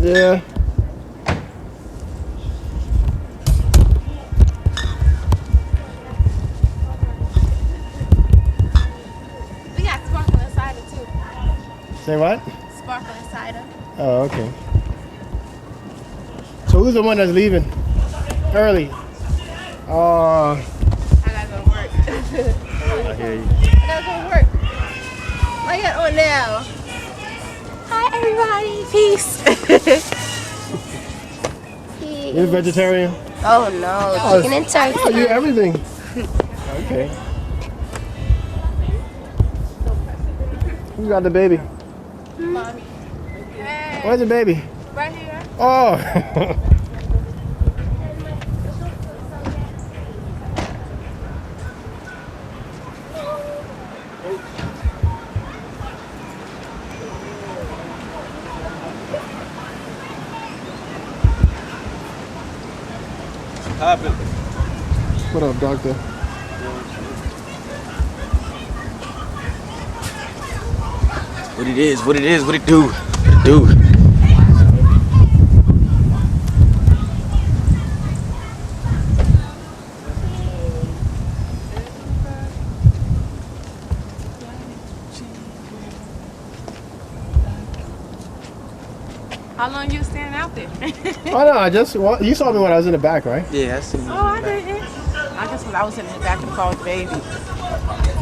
Yeah. We got sparkling cider too. Say what? Sparkling cider. Oh, okay. So who's the one that's leaving early? Oh, I gotta go to work. I hear you. I gotta go to work. What you got on now? Hi everybody. Peace. You're a vegetarian? Oh no, chicken and turkey. Oh, you everything. Okay. Who got the baby? Mommy. Hey. Where's the baby? Right here. Oh. Happen. What up, doctor? What it is, what it is, what it do, what it do. How long you standing out there? Oh no, you saw me when I was in the back, right? Yeah, I seen you. Oh, I didn't. I guess when I was in the back of the car with the baby.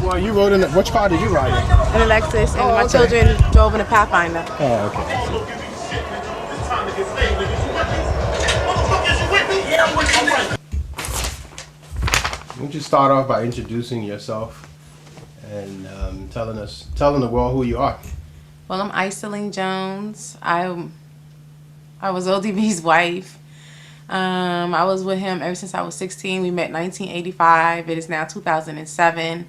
Well, you rode in. Which car did you ride in? In a Lexus, and my okay. children drove in a Pathfinder. Oh, okay. Why don't you start off by introducing yourself and telling the world who you are? Well, I'm Icelene Jones. I was ODB's wife. I was with him ever since I was 16. We met in 1985. It is now 2007.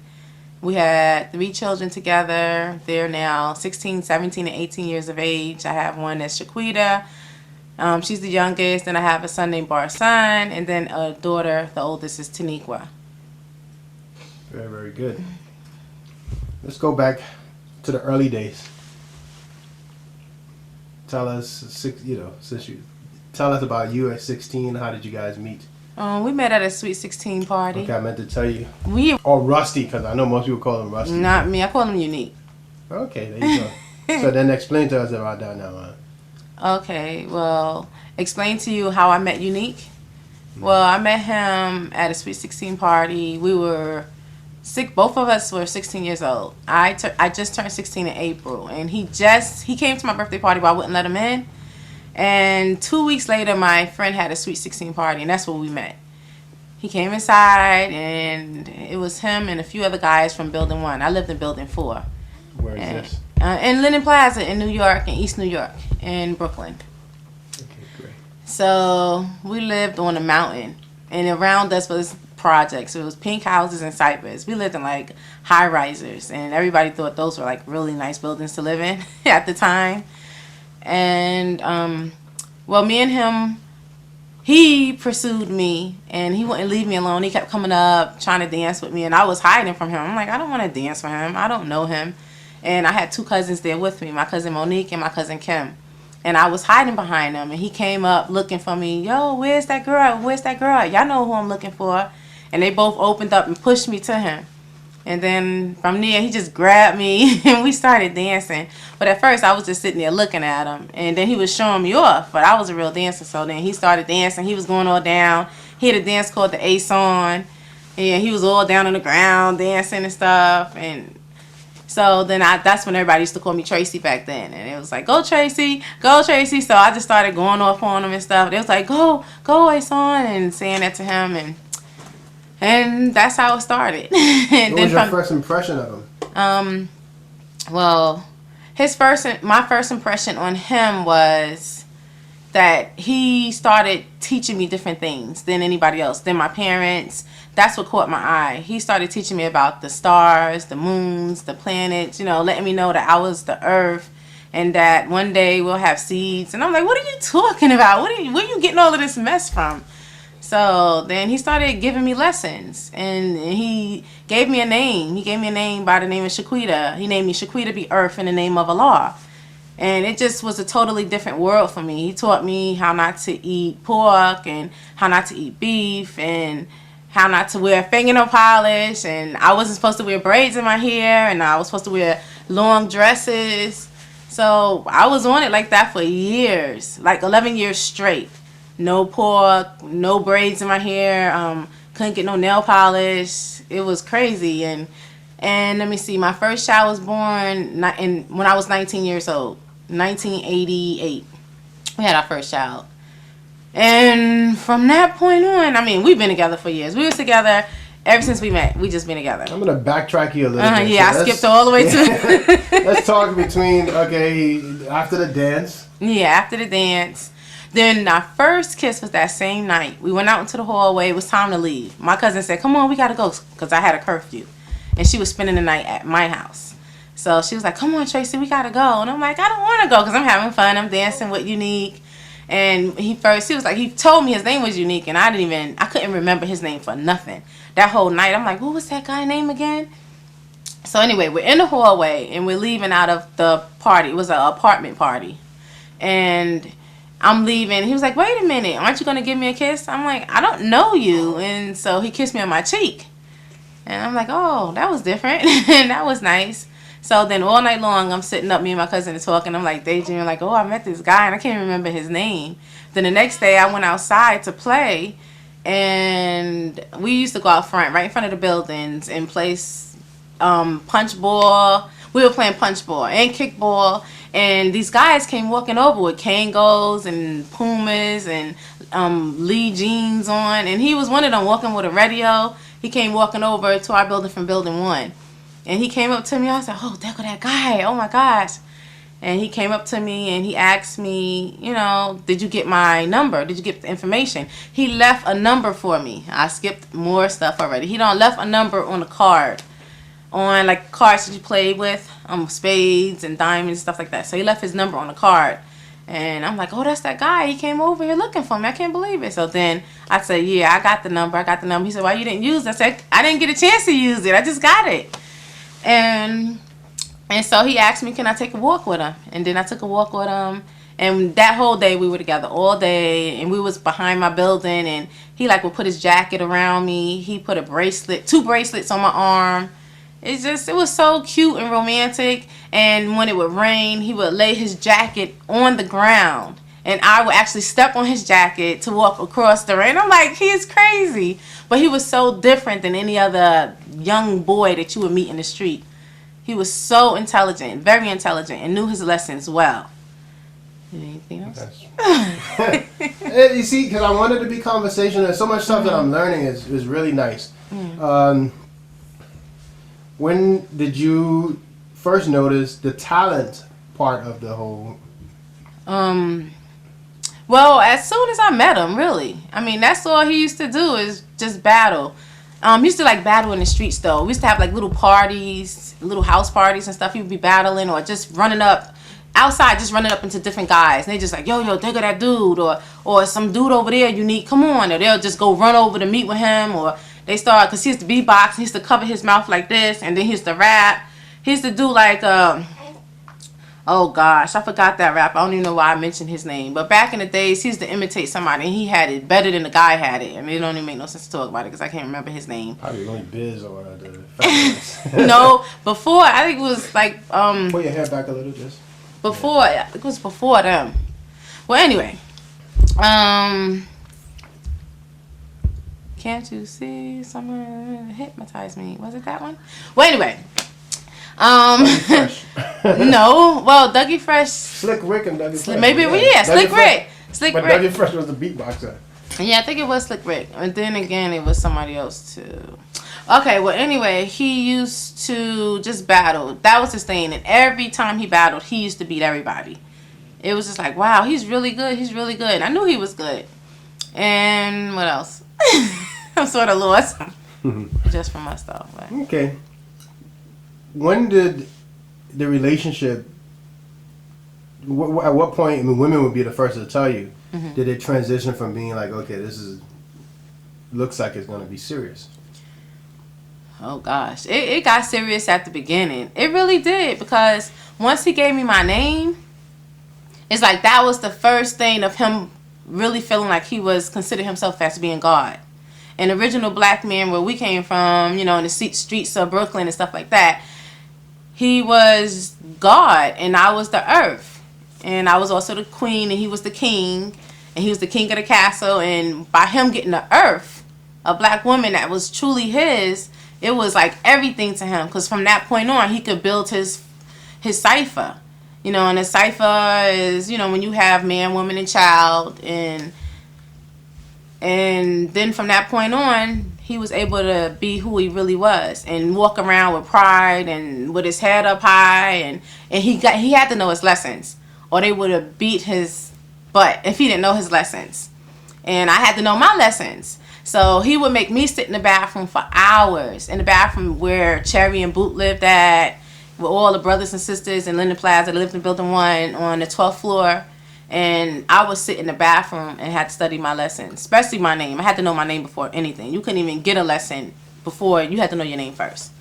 We had 3 children together. They're now 16, 17, and 18 years of age. I have one that's Shaquita. She's the youngest. And I have a son named Barson. And then a daughter, the oldest, is Taniqua. Very, very good. Let's go back to the early days. Tell us, tell us about you at 16. How did you guys meet? We met at a Sweet 16 party. Okay, I meant to tell you. We Or Rusty, because I know most people call him Rusty. Not me. I call him Unique. Okay, there you go. So then explain to us about that now, man. Okay, well, explain to you how I met Unique. Well, I met him at a Sweet 16 party. We were both of us were 16 years old. I just turned 16 in April, and he came to my birthday party, but I wouldn't let him in. And 2 weeks later, my friend had a Sweet 16 party, and that's where we met. He came inside, and it was him and a few other guys from Building 1. I lived in Building 4. Where is this? In Linden Plaza in New York, in East New York, in Brooklyn. Okay, great. So we lived on a mountain, and around us was projects. It was pink houses and cypress. We lived in like high risers, and everybody thought those were like really nice buildings to live in at the time. And well, me and him, he pursued me, and he wouldn't leave me alone. He kept coming up trying to dance with me, and I was hiding from him. I'm like, I don't want to dance with him. I don't know him. And I had 2 cousins there with me, my cousin Monique and my cousin Kim. And I was hiding behind them, and he came up looking for me. Yo, where's that girl? Where's that girl? Y'all know who I'm looking for. And they both opened up and pushed me to him. And then from there, he just grabbed me, and we started dancing. But at first, I was just sitting there looking at him. And then he was showing me off, but I was a real dancer. So then he started dancing. He was going all down. He had a dance called the Ace On. And he was all down on the ground dancing and stuff. And so then that's when everybody used to call me Tracy back then. And it was like, go Tracy, go Tracy. So I just started going off on him and stuff. They was like, go Ace On, and saying that to him. And that's how it started. And What was your first impression of him? Well, my first impression on him was that he started teaching me different things than anybody else, than my parents. That's what caught my eye. He started teaching me about the stars, the moons, the planets, letting me know that I was the earth, and that one day we'll have seeds. And I'm like, what are you talking about? Where are you getting all of this mess from? So then he started giving me lessons, and he gave me a name. He gave me a name by the name of Shaquita. He named me Shaquita be Earth in the name of Allah. And it just was a totally different world for me. He taught me how not to eat pork and how not to eat beef and how not to wear fingernail polish. And I wasn't supposed to wear braids in my hair, and I was supposed to wear long dresses. So I was on it like that for years, like 11 years straight. No pork, no braids in my hair, couldn't get no nail polish. It was crazy. And let me see, my first child was born when I was 19 years old. 1988. We had our first child. And from that point on, I mean, we've been together for years. We was together ever since we met. We just been together. I'm going to backtrack you a little bit. Yeah, so I skipped all the way to... Let's talk between, after the dance. Yeah, after the dance. Then our first kiss was that same night. We went out into the hallway. It was time to leave. My cousin said, come on, we got to go, because I had a curfew. And she was spending the night at my house. So she was like, come on, Tracy, we got to go. And I'm like, I don't want to go because I'm having fun. I'm dancing with Unique. And he told me his name was Unique, and I couldn't remember his name for nothing. That whole night, I'm like, what was that guy's name again? So anyway, we're in the hallway, and we're leaving out of the party. It was an apartment party. And I'm leaving. He was like, wait a minute, aren't you going to give me a kiss? I'm like, I don't know you. And so he kissed me on my cheek. And I'm like, oh, that was different. And that was nice. So then all night long, I'm sitting up, me and my cousin are talking. I'm like daydreaming, like, oh, I met this guy, and I can't remember his name. Then the next day, I went outside to play, and we used to go out front, right in front of the buildings, and play punch ball. We were playing punch ball and kickball, and these guys came walking over with Kangos and Pumas and Lee jeans on, and he was one of them walking with a radio. He came walking over to our building from Building 1. And he came up to me. I was like, oh, there go that guy. Oh, my gosh. And he came up to me and he asked me, did you get my number? Did you get the information? He left a number for me. I skipped more stuff already. He left a number on a card. On, like, cards that you play with. Spades and diamonds, stuff like that. So he left his number on the card. And I'm like, oh, that's that guy. He came over here looking for me. I can't believe it. So then I said, yeah, I got the number. He said, why you didn't use it? I said, I didn't get a chance to use it. I just got it. And so he asked me, can I take a walk with him? And then I took a walk with him. And that whole day we were together all day. And we was behind my building. And he would put his jacket around me. He put two bracelets on my arm. It was so cute and romantic. And when it would rain, he would lay his jacket on the ground. And I would actually step on his jacket to walk across the rain. I'm like, he is crazy. But he was so different than any other young boy that you would meet in the street. He was so intelligent, very intelligent, and knew his lessons well. Anything else? You see, because I wanted to be conversational. There's so much stuff that I'm learning is really nice. When did you first notice the talent part of the whole? Well, as soon as I met him, really. I mean, that's all he used to do is just battle. He used to battle in the streets though. We used to have little parties, little house parties and stuff. He would be battling or just running up outside, just running up into different guys. And they just yo, there go that dude, or some dude over there, Unique, come on. Or they'll just go run over to meet with him, or they start, because he used to beatbox, he used to cover his mouth like this, and then he used to rap. He used to do oh gosh, I forgot that rap. I don't even know why I mentioned his name. But back in the days, he used to imitate somebody, and he had it better than the guy had it. And it don't even make no sense to talk about it because I can't remember his name. Probably only Biz or the No, before, I think it was pull your hair back a little, just. Before, it was before them. Well, anyway. Can't you see someone hypnotize me? Was it that one? Well, anyway. No. Well, Dougie Fresh. Slick Rick and Dougie Fresh. Maybe, yeah, Slick Rick. Slick Rick. But Dougie Fresh was the beatboxer. Yeah, I think it was Slick Rick. And then again, it was somebody else too. Okay, well, anyway, he used to just battle. That was his thing. And every time he battled, he used to beat everybody. It was just like, wow, he's really good. He's really good. And I knew he was good. And what else? I'm sort of lost. Just from my stuff. But. Okay. When did the relationship, at what point, I mean, women would be the first to tell you, did it transition from being like, okay, looks like it's going to be serious? Oh gosh, it got serious at the beginning. It really did, because once he gave me my name, It's like that was the first thing of him really feeling like he was considered himself as being God. An original black man where we came from, in the streets of Brooklyn and stuff like that, he was God and I was the earth. And I was also the queen and he was the king. And he was the king of the castle. And by him getting the earth, a black woman that was truly his, it was like everything to him. Because from that point on, he could build his cipher. And a cipher is, when you have man, woman, and child. And then from that point on, he was able to be who he really was and walk around with pride and with his head up high. And he had to know his lessons or they would have beat his butt if he didn't know his lessons. And I had to know my lessons. So he would make me sit in the bathroom for hours, in the bathroom where Cherry and Boot lived at, with all the brothers and sisters in Linden Plaza that lived in Building 1 on the 12th floor. And I would sit in the bathroom and had to study my lessons, especially my name. I had to know my name before anything. You couldn't even get a lesson before you had to know your name first.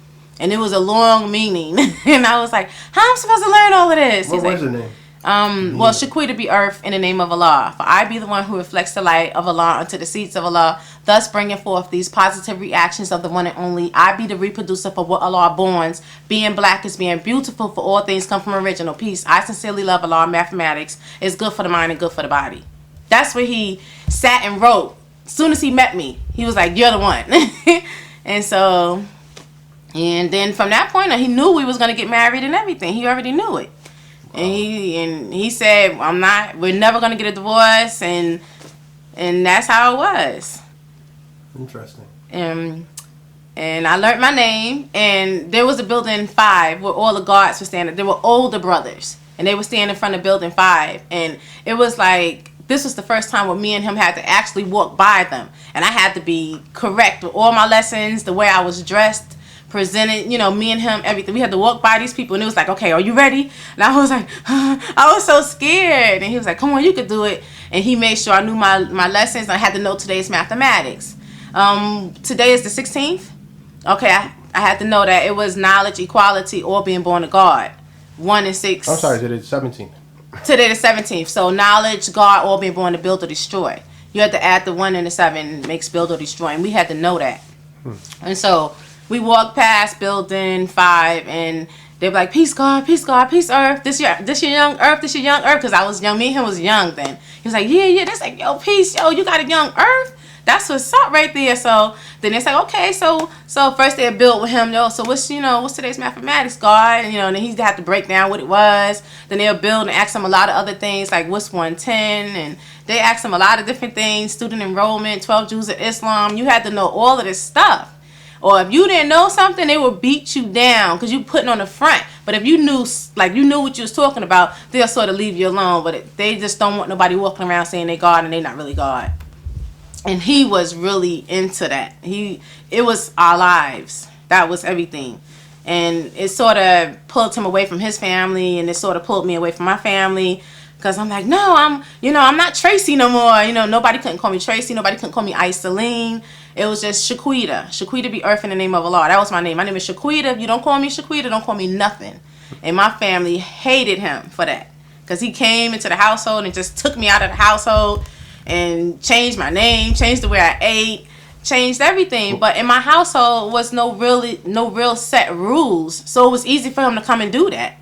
And it was a long meaning. And I was like, how am I supposed to learn all of this? What was your name? Well, Shaquita be earth in the name of Allah. For I be the one who reflects the light of Allah unto the seats of Allah, thus bringing forth these positive reactions of the one and only. I be the reproducer for what Allah borns. Being black is being beautiful, for all things come from original peace. I sincerely love Allah. Mathematics is good for the mind and good for the body. That's where he sat and wrote. As soon as he met me, he was like, you're the one. And then from that point on, he knew we was going to get married and everything. He already knew it. And he said, we're never going to get a divorce. And that's how it was. Interesting. And I learned my name. And there was a building 5 where all the guards were standing. They were older brothers. And they would stand in front of building 5. And it was like, this was the first time where me and him had to actually walk by them. And I had to be correct with all my lessons, the way I was dressed, presented, me and him, everything. We had to walk by these people and it was like, okay, are you ready? And I was like, I was so scared. And he was like, come on, you could do it. And he made sure I knew my lessons. I had to know today's mathematics. Today is the 16th. Okay, I had to know that it was knowledge, equality, or being born of God. 1 and 6. I'm sorry, today is 17th. Today the 17th. So knowledge, God, or being born to build or destroy. You had to add the 1 and the 7 makes build or destroy. And we had to know that. And so we walked past building 5 and they were like, peace God, peace earth. This your young earth, this your young earth. Because I was young, me and him was young then. He was like, yeah. That's like, yo, peace, yo, you got a young earth? That's what's up right there. So then it's like, okay, so first they built with him, so what's today's mathematics, God? And then he'd have to break down what it was. Then they'll build and ask him a lot of other things like what's 110, and they asked him a lot of different things, student enrollment, 12 Jews of Islam. You had to know all of this stuff. Or if you didn't know something, they would beat you down because you putting on the front. But if you knew what you was talking about, they'll sort of leave you alone. But they just don't want nobody walking around saying they God and they not really God. And he was really into that. It was our lives. That was everything. And it sort of pulled him away from his family, and it sort of pulled me away from my family. Because I'm like, no, I'm not Tracy no more. Nobody couldn't call me Tracy. Nobody couldn't call me Icelene. It was just Shaquita. Shaquita be earth in the name of Allah. That was my name. My name is Shaquita. If you don't call me Shaquita, don't call me nothing. And my family hated him for that. Because he came into the household and just took me out of the household and changed my name, changed the way I ate, changed everything. But in my household was no real set rules. So it was easy for him to come and do that.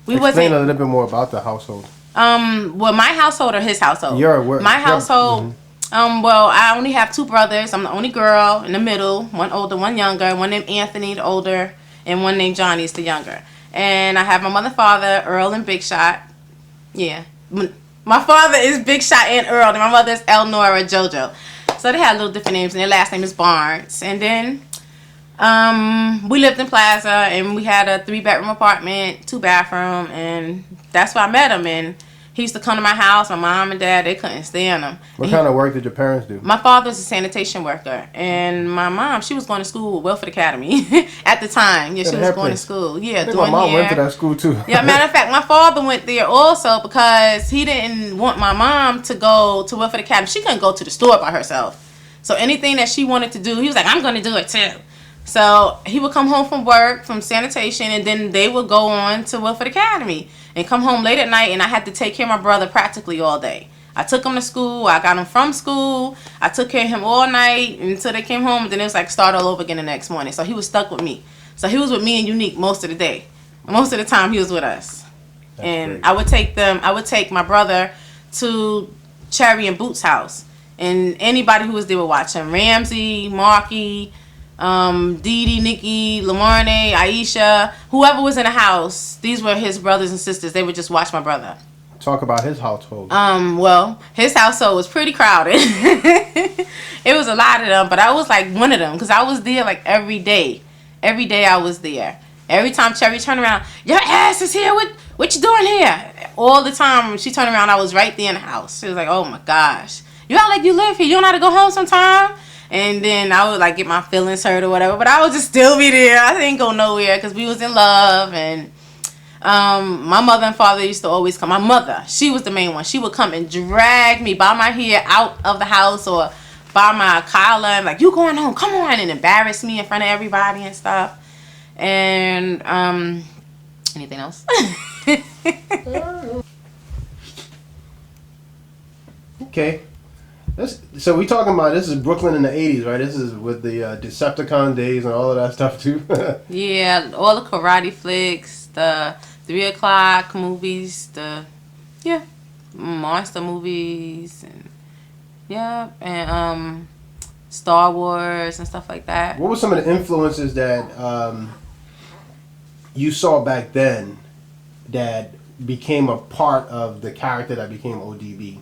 Explain a little bit more about the household. Well, my household or his household? My household. Well, I only have 2 brothers. I'm the only girl in the middle. One older, one younger. One named Anthony, the older, and one named Johnny, is the younger. And I have my mother, father, Earl, and Big Shot. Yeah. My father is Big Shot and Earl, and my mother is Elnora Jojo. So they had little different names, and their last name is Barnes. And then we lived in Plaza, and we had a 3-bedroom apartment, 2-bathroom, and that's where I met him. And he used to come to my house. My mom and dad, they couldn't stand him. What kind of work did your parents do? My father was a sanitation worker, and my mom, she was going to school at Wilford Academy at the time. Yeah, she was going to school. Yeah, I think my mom went to that school too. Yeah, matter of fact, my father went there also because he didn't want my mom to go to Wilford Academy. She couldn't go to the store by herself. So anything that she wanted to do, he was like, I'm going to do it too. So he would come home from work, from sanitation, and then they would go on to Wilford Academy and come home late at night, and I had to take care of my brother practically all day. I took him to school. I got him from school. I took care of him all night until they came home, and then it was like start all over again the next morning. So he was stuck with me. So he was with me and Unique most of the day. Most of the time he was with us. That's and great. I would take my brother to Cherry and Boots' house. And anybody who was there would watch him. Ramsey, Marky, Dee Dee, Nikki, Lamarne, Aisha, whoever was in the house, these were his brothers and sisters. They would just watch my brother. Talk about his household. Well, his household was pretty crowded. It was a lot of them, but I was like one of them because I was there like every day. Every day I was there. Every time Cherry turned around, your ass is here. What you doing here? All the time when she turned around, I was right there in the house. She was like, oh my gosh, you act like you live here. You don't know how to go home sometime. And then I would like get my feelings hurt or whatever, but I would just still be there. I didn't go nowhere because we was in love. And my mother and father used to always come. My mother, she was the main one. She would come and drag me by my hair out of the house or by my collar and like, you going home, come on, and embarrass me in front of everybody and stuff. And anything else? Okay. So we talking about, this is Brooklyn in the 80s, right? This is with the Decepticon days and all of that stuff too. Yeah, all the karate flicks, the 3 o'clock movies, monster movies, and Star Wars and stuff like that. What were some of the influences that you saw back then that became a part of the character that became ODB?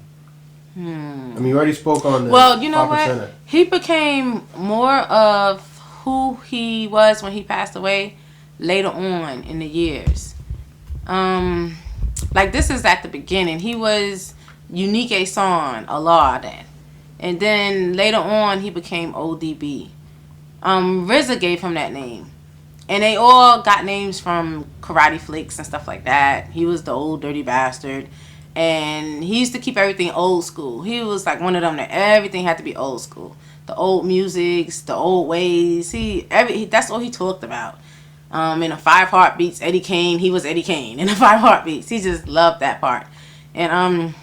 I mean, you already spoke on the Well, you know what? Center. He became more of who he was when he passed away later on in the years. Like this is at the beginning. He was Unique A Son, Allah then. And then later on he became ODB. RZA gave him that name. And they all got names from karate flicks and stuff like that. He was the old dirty bastard. And he used to keep everything old school. He was like one of them that everything had to be old school. The old musics, the old ways. That's all he talked about. In the 5 Heartbeats, Eddie Kane, he was Eddie Kane. In the 5 Heartbeats, he just loved that part. And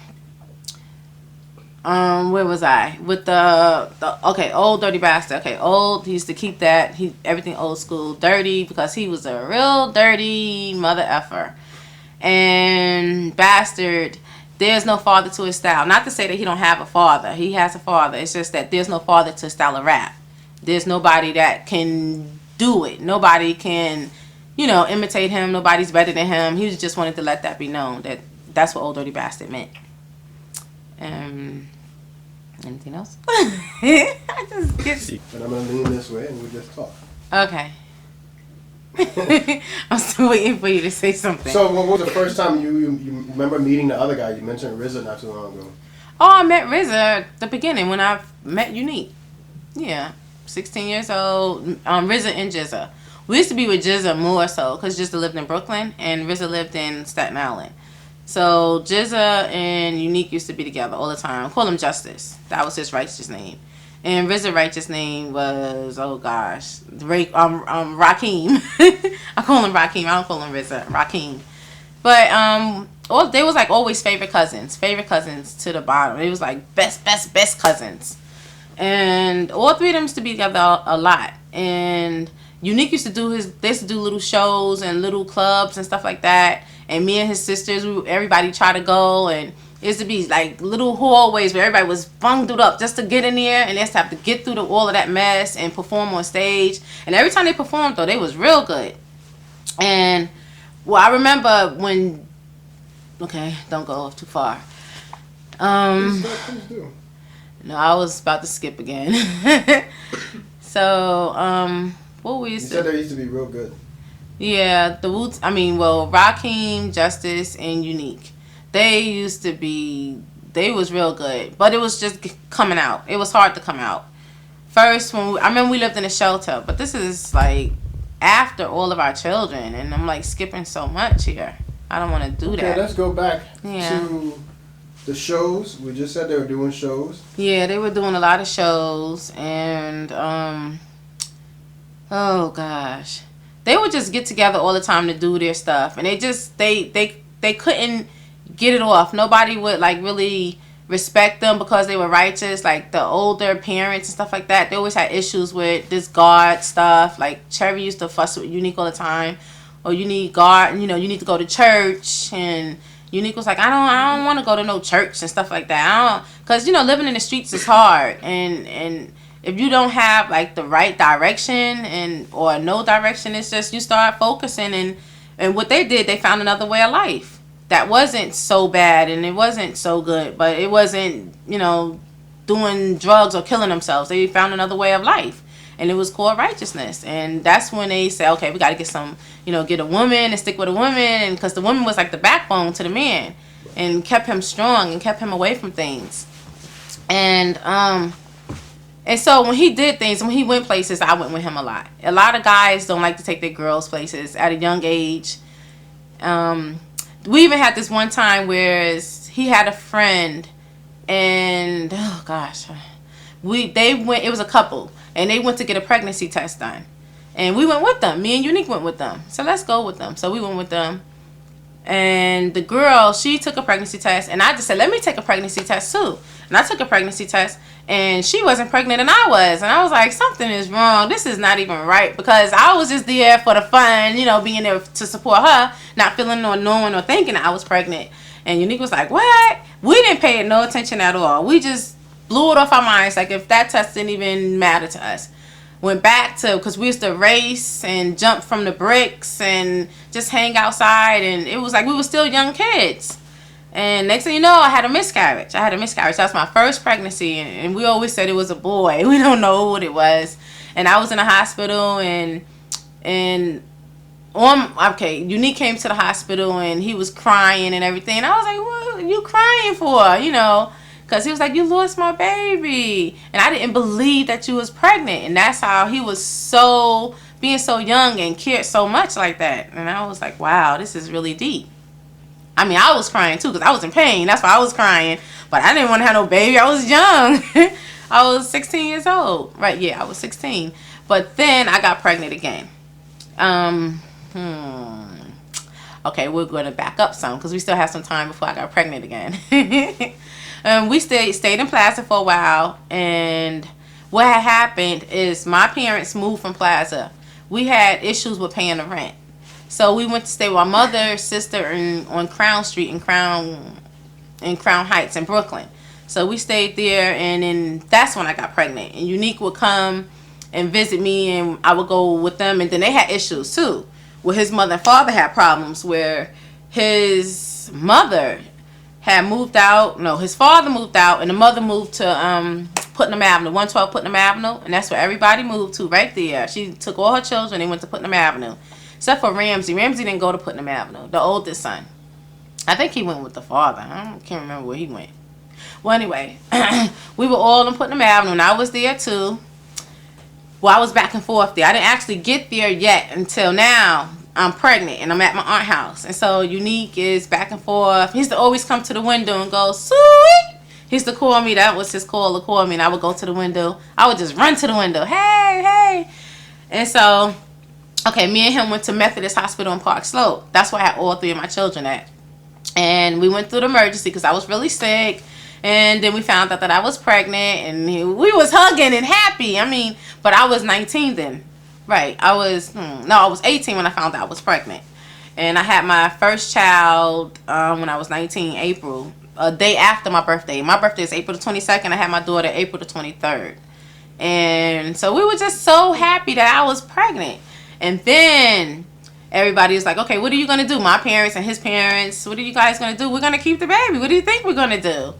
where was I? With the old dirty bastard. Okay, old. He used to keep that. Everything old school, dirty because he was a real dirty mother effer. And bastard, there's no father to his style. Not to say that he don't have a father. He has a father. It's just that there's no father to his style of rap. There's nobody that can do it. Nobody can, imitate him. Nobody's better than him. He just wanted to let that be known that that's what old dirty bastard meant. Anything else? I just get. And I'm gonna lean this way and we just talk. Okay. I'm still waiting for you to say something. So, what was the first time you remember meeting the other guy? You mentioned RZA not too long ago. Oh, I met RZA at the beginning when I met Unique. Yeah, 16 years old. RZA and Jizza. We used to be with Jizza more so because Jizza lived in Brooklyn and RZA lived in Staten Island. So Jizza and Unique used to be together all the time. I call him Justice. That was his righteous name. And RZA's righteous name was, oh gosh, Rakeem. I call him Rakeem. I don't call him RZA. Rakeem. But they was like always favorite cousins to the bottom. It was like best cousins. And all three of them used to be together a lot. And Unique used to they used to do little shows and little clubs and stuff like that. And me and his sisters, everybody tried to go, and it used to be like little hallways where everybody was bundled up just to get in there, and they used to have to get through all of that mess and perform on stage. And every time they performed, though, they was real good. And well, I remember when. Okay, don't go off too far. Please do. No, I was about to skip again. So, what we used to. You said they used to be real good. Yeah, Rakeem, Justice, and Unique. They was real good. But it was just coming out. It was hard to come out. First, I remember we lived in a shelter. But this is like after all of our children. And I'm like skipping so much here. I don't want to do that. Okay, let's go back to the shows. We just said they were doing shows. Yeah, they were doing a lot of shows. And Oh gosh, they would just get together all the time to do their stuff, and they couldn't get it off. Nobody would like really respect them because they were righteous. Like the older parents and stuff like that, they always had issues with this God stuff. Like Cherry used to fuss with Unique all the time, or you need God, you know, you need to go to church, and Unique was like, I don't want to go to no church and stuff like that. Cause you know, living in the streets is hard, and if you don't have like the right direction or no direction, it's just you start focusing and what they did, they found another way of life that wasn't so bad and it wasn't so good, but it wasn't, you know, doing drugs or killing themselves. They found another way of life, and it was called righteousness. And that's when they said, okay, we got to get some, you know, get a woman and stick with a woman, and because the woman was like the backbone to the man and kept him strong and kept him away from things. And so when he did things, when he went places, I went with him a lot. A lot of guys don't like to take their girls places at a young age. We even had this one time where he had a friend, and oh gosh, they went. It was a couple, and they went to get a pregnancy test done, and we went with them. Me and Unique went with them. So let's go with them. So we went with them, and the girl, she took a pregnancy test, and I just said, let me take a pregnancy test too. And I took a pregnancy test, and she wasn't pregnant and I was. And I was like, something is wrong. This is not even right, because I was just there for the fun, you know, being there to support her, not feeling or knowing or thinking that I was pregnant. And Unique was like, what? We didn't pay it no attention at all. We just blew it off our minds, like if that test didn't even matter to us. Went back to, because we used to race and jump from the bricks and just hang outside, and it was like we were still young kids. And next thing you know, I had a miscarriage. That was my first pregnancy, and we always said it was a boy. We don't know what it was. And I was in the hospital, and Unique came to the hospital, and he was crying and everything. And I was like, what are you crying for? You know, because he was like, you lost my baby. And I didn't believe that you was pregnant. And that's how he was being so young and cared so much like that. And I was like, wow, this is really deep. I mean, I was crying too because I was in pain. That's why I was crying. But I didn't want to have no baby. I was young. I was 16 years old. Right, yeah, I was 16. But then I got pregnant again. Okay, we're going to back up some because we still have some time before I got pregnant again. We stayed in Plaza for a while. And what had happened is my parents moved from Plaza. We had issues with paying the rent. So we went to stay with my mother's sister on Crown Street in Crown Heights in Brooklyn. So we stayed there, and then that's when I got pregnant. And Unique would come and visit me, and I would go with them. And then they had issues too. Where his mother and father had problems, where his mother had moved out. No, his father moved out, and the mother moved to Putnam Avenue, 112 Putnam Avenue, and that's where everybody moved to, right there. She took all her children, they went to Putnam Avenue. Except for Ramsey. Ramsey didn't go to Putnam Avenue, the oldest son. I think he went with the father. I can't remember where he went. Well, anyway, we were all in Putnam Avenue, and I was there too. Well, I was back and forth there. I didn't actually get there yet until now. I'm pregnant, and I'm at my aunt's house. And so Unique is back and forth. He used to always come to the window and go, sweet. He used to call me. That was his call to call me, and I would go to the window. I would just run to the window. Hey, hey. And so... okay, me and him went to Methodist Hospital in Park Slope. That's where I had all three of my children at. And we went through the emergency because I was really sick. And then we found out that I was pregnant. And we was hugging and happy. I mean, but I was 19 then. Right. I was 18 when I found out I was pregnant. And I had my first child when I was 19, April. A day after my birthday. My birthday is April the 22nd. I had my daughter April the 23rd. And so we were just so happy that I was pregnant. And then everybody was like, okay, what are you going to do? My parents and his parents, what are you guys going to do? We're going to keep the baby. What do you think we're going to do?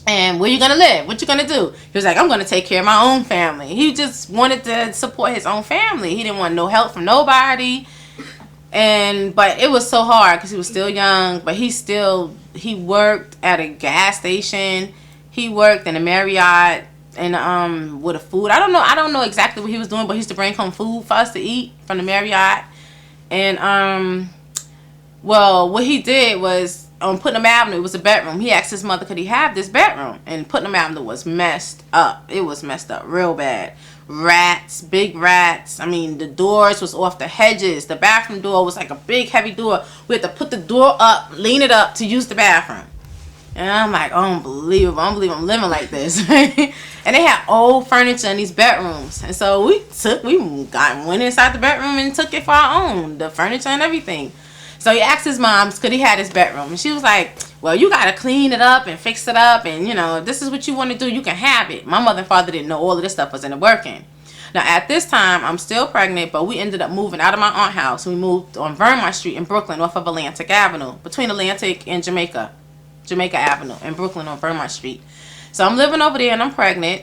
And where you going to live? What you going to do? He was like, I'm going to take care of my own family. He just wanted to support his own family. He didn't want no help from nobody. But it was so hard because he was still young. But he worked at a gas station. He worked in a Marriott. And with the food, I don't know exactly what he was doing, but he used to bring home food for us to eat from the Marriott. And well, what he did was on Putnam Avenue, it was a bedroom. He asked his mother, could he have this bedroom? And Putnam Avenue was messed up. It was messed up real bad. rats, big rats. I mean, the doors was off the hedges. The bathroom door was like a big heavy door. We had to put the door up, lean it up to use the bathroom. And I'm like, unbelievable. I don't believe I'm living like this. And they had old furniture in these bedrooms. And so we went inside the bedroom and took it for our own, the furniture and everything. So he asked his mom, because he had his bedroom. And she was like, well, you got to clean it up and fix it up. And, you know, if this is what you want to do, you can have it. My mother and father didn't know all of this stuff wasn't working. Now, at this time, I'm still pregnant, but we ended up moving out of my aunt's house. We moved on Vermont Street in Brooklyn off of Atlantic Avenue, between Atlantic and Jamaica Avenue in Brooklyn on Vermont Street. So I'm living over there and I'm pregnant.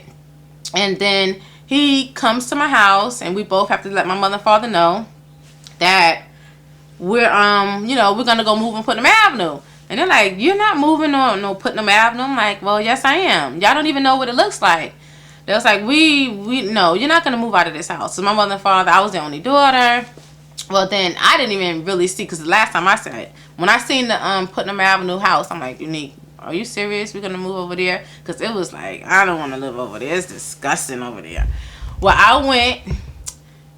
And then he comes to my house and we both have to let my mother and father know that we're we're gonna go move on Putnam Avenue. And they're like, you're not moving on no Putnam Avenue. I'm like, well, yes I am. Y'all don't even know what it looks like. They was like, no, you're not gonna move out of this house. So my mother and father, I was the only daughter. Well, then I didn't even really see, because the last time I said it, when I seen the Putnam Avenue house, I'm like, Unique, are you serious? We're gonna move over there? Because it was like, I don't want to live over there. It's disgusting over there. Well, I went,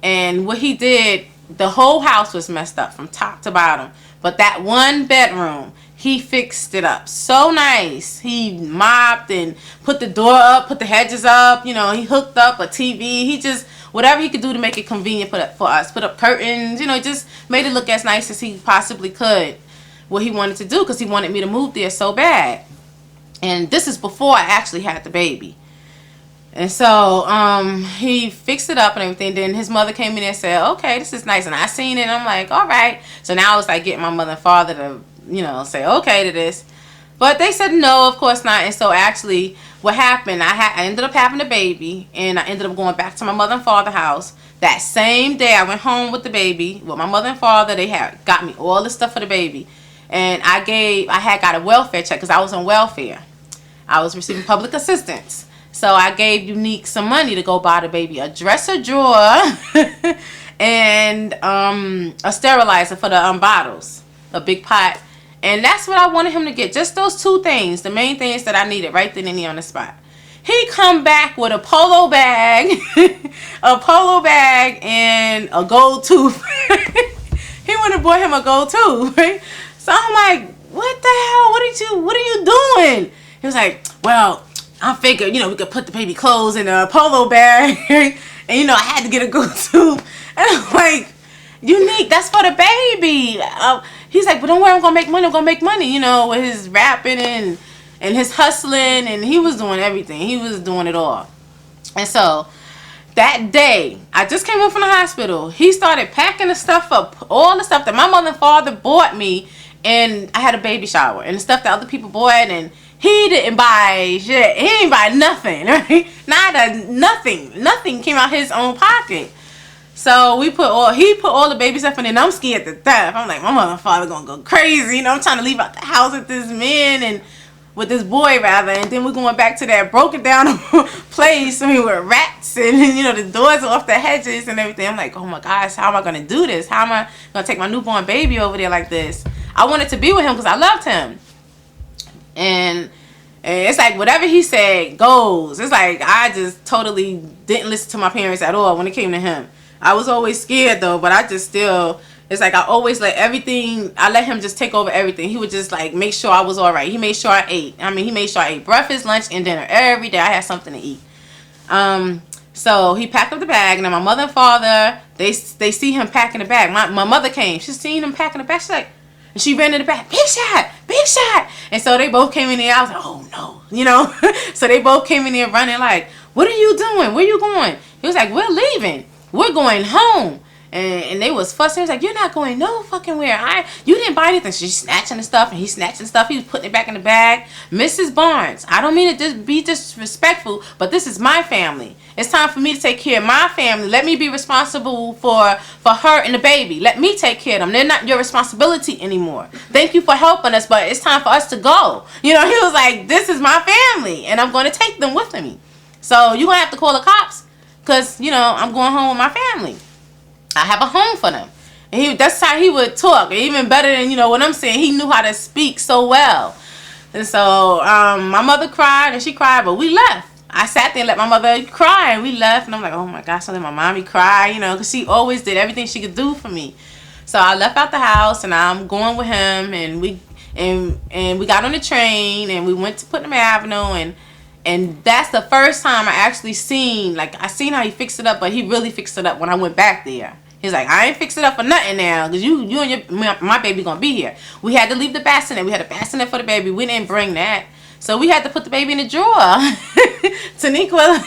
and what he did, the whole house was messed up from top to bottom. But that one bedroom, he fixed it up so nice. He mopped and put the door up, put the hedges up. You know, he hooked up a TV. He just, whatever he could do to make it convenient for us. Put up curtains, you know, just made it look as nice as he possibly could. What he wanted to do, because he wanted me to move there so bad. And this is before I actually had the baby. And so he fixed it up and everything. Then his mother came in and said, okay, this is nice. And I seen it and I'm like, all right. So now I was like getting my mother and father to, you know, say okay to this. But they said no, of course not. And so actually what happened, I ended up having a baby, and I ended up going back to my mother and father's house. That same day I went home with the baby with my mother and father. They had got me all the stuff for the baby. And I had got a welfare check because I was on welfare. I was receiving public assistance. So I gave Unique some money to go buy the baby a dresser drawer and a sterilizer for the bottles, a big pot. And that's what I wanted him to get. Just those two things, the main things that I needed right then and there on the spot. He come back with a polo bag, and a gold tooth. He went and bought him a gold tooth, right? So I'm like, what the hell? What are you doing? He was like, well, I figured, you know, we could put the baby clothes in a polo bag. And, you know, I had to get a gold tooth. And I'm like, Unique, that's for the baby. He's like, but don't worry, I'm going to make money, you know, with his rapping and his hustling. And he was doing everything. He was doing it all. And so that day, I just came home from the hospital. He started packing the stuff up, all the stuff that my mother and father bought me. And I had a baby shower. And the stuff that other people bought, and he didn't buy shit. He didn't buy nothing, right? Nothing came out his own pocket. So he put all the baby stuff in, and I'm scared to death. I'm like, my mother and father gonna go crazy. You know, I'm trying to leave out the house with this man and with this boy rather, and then we're going back to that broken down place. I mean, with rats and, you know, the doors are off the hedges and everything. I'm like, oh my gosh, how am I gonna do this? How am I gonna take my newborn baby over there like this? I wanted to be with him because I loved him. And it's like whatever he said goes. It's like I just totally didn't listen to my parents at all when it came to him. I was always scared though, but I just still, it's like I always let him just take over everything. He would just like make sure I was all right. He made sure I ate. He made sure I ate breakfast, lunch, and dinner every day. I had something to eat. So he packed up the bag, and then my mother and father, they see him packing the bag. My mother came. She seen him packing the bag. She's like, and she ran in the back, big shot. And so they both came in there. I was like, oh no, you know. So they both came in there running like, what are you doing? Where you going? He was like, we're leaving. We're going home. And they was fussing. He was like, you're not going no fucking where. You didn't buy anything. She's snatching the stuff, and he's snatching stuff. He was putting it back in the bag. Mrs. Barnes, I don't mean to just be disrespectful, but this is my family. It's time for me to take care of my family. Let me be responsible for her and the baby. Let me take care of them. They're not your responsibility anymore. Thank you for helping us, but it's time for us to go. You know, he was like, this is my family, and I'm going to take them with me. So you're going to have to call the cops because, you know, I'm going home with my family. I have a home for them. And that's how he would talk. Even better than, you know, what I'm saying. He knew how to speak so well. And so my mother cried and she cried, but we left. I sat there and let my mother cry, and we left, and I'm like, oh my gosh, I let my mommy cry, you know, because she always did everything she could do for me. So I left out the house, and I'm going with him, and we got on the train, and we went to Putnam Avenue, and that's the first time I actually seen, like, I seen how he fixed it up, but he really fixed it up when I went back there. He's like, I ain't fixed it up for nothing now, because you and my baby gonna be here. We had to leave the bassinet. We had a bassinet for the baby. We didn't bring that. So we had to put the baby in the drawer. Taniqua,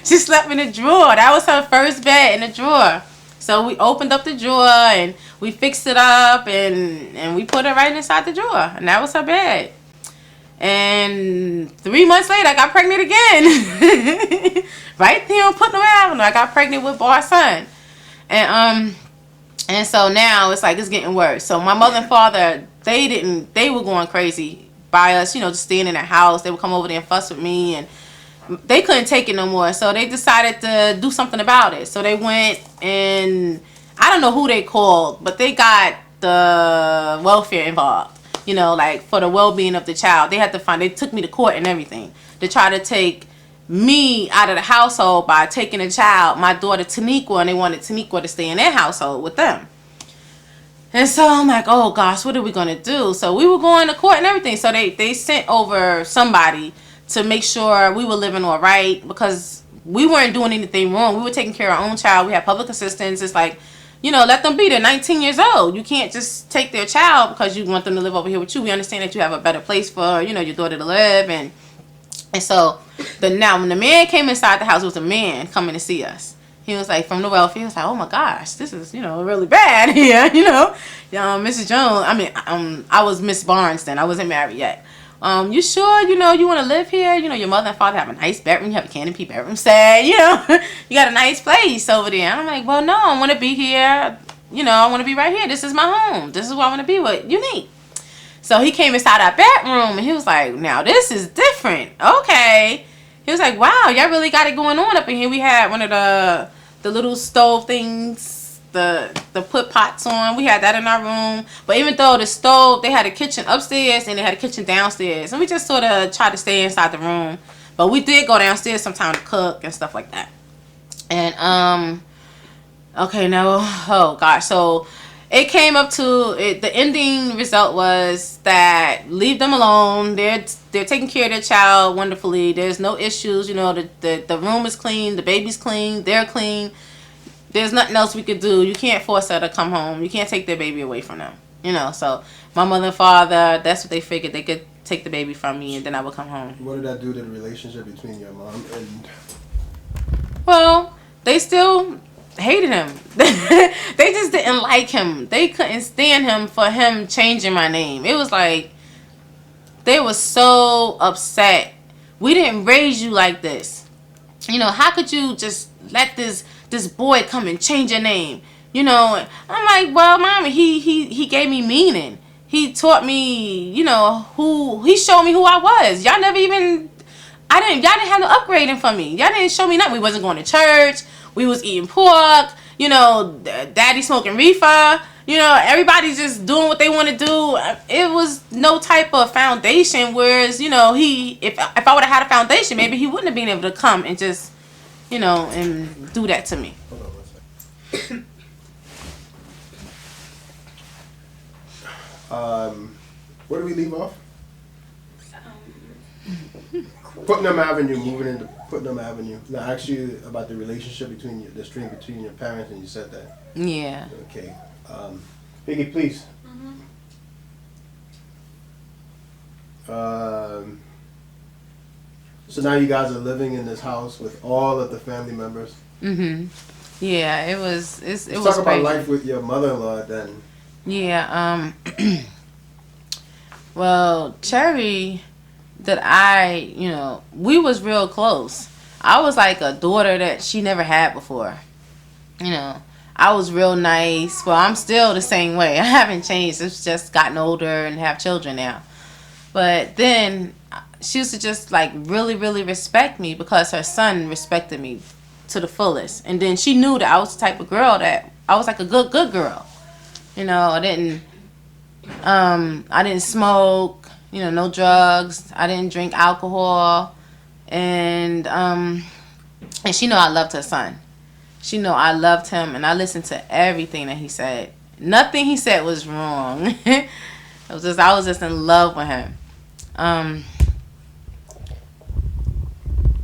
she slept in the drawer. That was her first bed in the drawer. So we opened up the drawer, and we fixed it up, and we put her right inside the drawer. And that was her bed. And 3 months later, I got pregnant again. Right there on Putnam Avenue, I got pregnant with our son. And so now it's like it's getting worse. So my mother and father, they were going crazy by us, you know, just staying in their house. They would come over there and fuss with me, and they couldn't take it no more. So they decided to do something about it. So they went, and I don't know who they called, but they got the welfare involved, you know, like for the well-being of the child. They took me to court and everything to try to take me out of the household by taking a child, my daughter Taniqua, and they wanted Taniqua to stay in their household with them. And so I'm like, oh gosh, what are we gonna do? So we were going to court and everything. So they sent over somebody to make sure we were living all right, because we weren't doing anything wrong. We were taking care of our own child. We had public assistance. It's like, you know, let them be. They're 19 years old. You can't just take their child because you want them to live over here with you. We understand that you have a better place for, you know, your daughter to live. And so now when the man came inside the house, it was a man coming to see us. He was like, from the welfare, he was like, oh my gosh, this is, you know, really bad here, you know. Mrs. Jones, I was Miss Barnes then. I wasn't married yet. You sure, you know, you want to live here? You know, your mother and father have a nice bedroom. You have a canopy bedroom set, you know. You got a nice place over there. And I'm like, well, no, I want to be here. You know, I want to be right here. This is my home. This is where I want to be. What you need. So he came inside our bedroom, and he was like, now this is different. Okay. He was like, wow, y'all really got it going on up in here. We had one of the little stove things, the put pots on. We had that in our room. But even though the stove, they had a kitchen upstairs and they had a kitchen downstairs. And we just sort of tried to stay inside the room. But we did go downstairs sometime to cook and stuff like that. And, okay, now, oh gosh. So it came up to it. The ending result was that leave them alone. They're taking care of their child wonderfully. There's no issues. You know, the room is clean. The baby's clean. They're clean. There's nothing else we could do. You can't force her to come home. You can't take their baby away from them. You know, so my mother and father, that's what they figured. They could take the baby from me, and then I would come home. What did that do to the relationship between your mom and... Well, they still hated him. They just didn't like him. They couldn't stand him for him changing my name. It was like they were so upset. We didn't raise you like this. You know, how could you just let this boy come and change your name? You know, I'm like, well, Mommy, he gave me meaning. He taught me, you know, he showed me who I was. Y'all never even, y'all didn't have no upgrading for me. Y'all didn't show me nothing. We wasn't going to church. We was eating pork. You know, Daddy smoking reefer. You know, everybody's just doing what they want to do. It was no type of foundation. Whereas, you know, if I would have had a foundation, maybe he wouldn't have been able to come and just, you know, and do that to me. Hold on one second. Where do we leave off? Putnam Avenue, moving into Putnam Avenue. Now, I asked you about the relationship between the strain between your parents, and you said that. Yeah. Okay. Biggie, please. So now you guys are living in this house with all of the family members. Mhm. Yeah, it was. It Let's was talk about crazy. life with your mother-in-law then. Yeah. Well, Cherry, you know, we was real close. I was like a daughter that she never had before. You know, I was real nice. Well, I'm still the same way. I haven't changed. It's just gotten older and have children now. But then she used to just like really, really respect me because her son respected me to the fullest. And then she knew that I was the type of girl that I was like a good girl. You know, I didn't smoke, you know, no drugs. I didn't drink alcohol. and she know I loved her son. She know I loved him, and I listened to everything that he said. Nothing he said was wrong. I was just in love with him.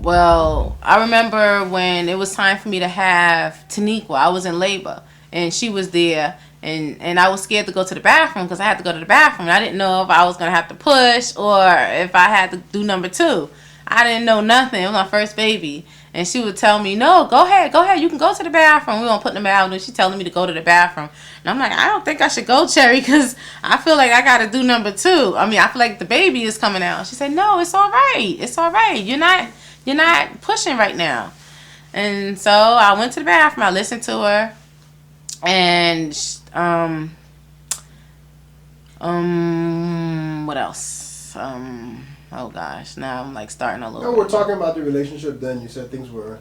Well, I remember when it was time for me to have Taniqua. I was in labor, and she was there, and I was scared to go to the bathroom because I had to go to the bathroom. I didn't know if I was going to have to push or if I had to do number 2. I didn't know nothing. It was my first baby. And she would tell me, no, go ahead. You can go to the bathroom. We won't put them out. And she's telling me to go to the bathroom. And I'm like, I don't think I should go, Cherry, because I feel like I got to do number 2. I mean, I feel like the baby is coming out. She said, no, it's all right. It's all right. You're not pushing right now. And so I went to the bathroom. I listened to her. And, what else? Oh gosh, now I'm like starting all over. No, we're talking about the relationship. Then you said things were.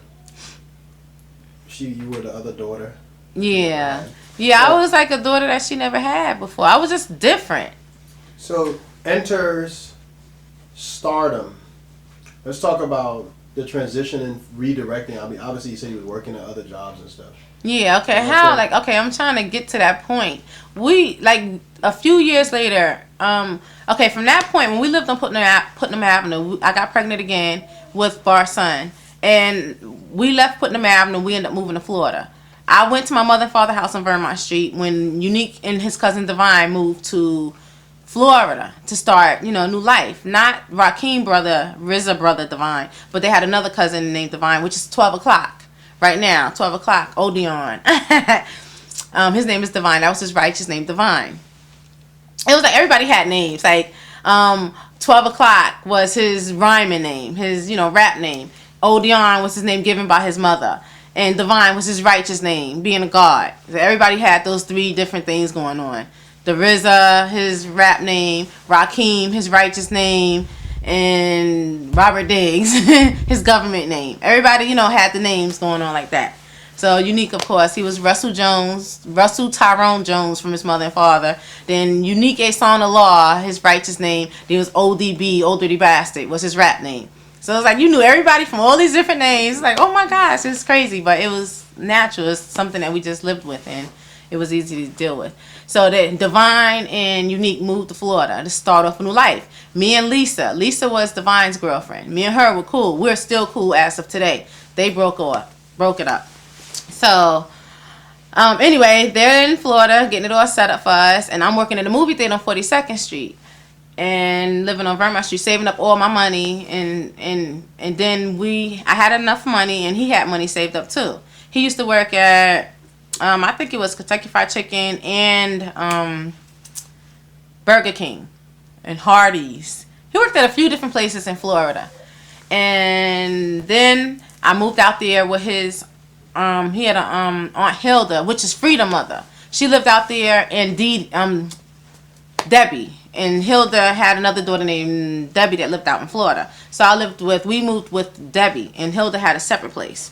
You were the other daughter. Yeah, I was like a daughter that she never had before. I was just different. So enters stardom. Let's talk about the transition and redirecting. I mean, obviously you said you was working at other jobs and stuff. Yeah. Okay. How? Like. Okay. I'm trying to get to that point. We like a few years later. Okay. From that point, when we lived on Putnam Avenue, I got pregnant again with Barson, and we left Putnam Avenue. We ended up moving to Florida. I went to my mother and father's house on Vermont Street when Unique and his cousin Divine moved to Florida to start, new life. Not Rakeem brother, RZA brother Divine, but they had another cousin named Divine, which is 12 o'clock. Right now, 12 o'clock, Odeon. His name is Divine. That was his righteous name, Divine. It was like everybody had names. Like 12 o'clock was his rhyming name, his, rap name. Odeon was his name given by his mother. And Divine was his righteous name, being a god. So everybody had those 3 different things going on. The RZA, his rap name. Rakeem, his righteous name. And Robert Diggs, his government name. Everybody, had the names going on like that. So Unique, of course, he was Russell Tyrone Jones from his mother and father. Then Unique Ason Allah, his righteous name. Then it was ODB, Old Dirty Bastard, was his rap name. So it was like you knew everybody from all these different names. It's like, oh my gosh, it's crazy. But it was natural. It's something that we just lived with, and it was easy to deal with. So then Divine and Unique moved to Florida to start off a new life. Me and Lisa was Divine's girlfriend. Me and her were cool. We're still cool as of today. They broke it up. So anyway, they're in Florida getting it all set up for us, and I'm working in a movie theater on 42nd Street and living on Vermont Street, saving up all my money, and then I had enough money, and he had money saved up too. He used to work at I think it was Kentucky Fried Chicken and Burger King and Hardee's. He worked at a few different places in Florida. And then I moved out there with his, he had a Aunt Hilda, which is Freedom Mother. She lived out there, and Debbie. And Hilda had another daughter named Debbie that lived out in Florida. So we moved with Debbie, and Hilda had a separate place.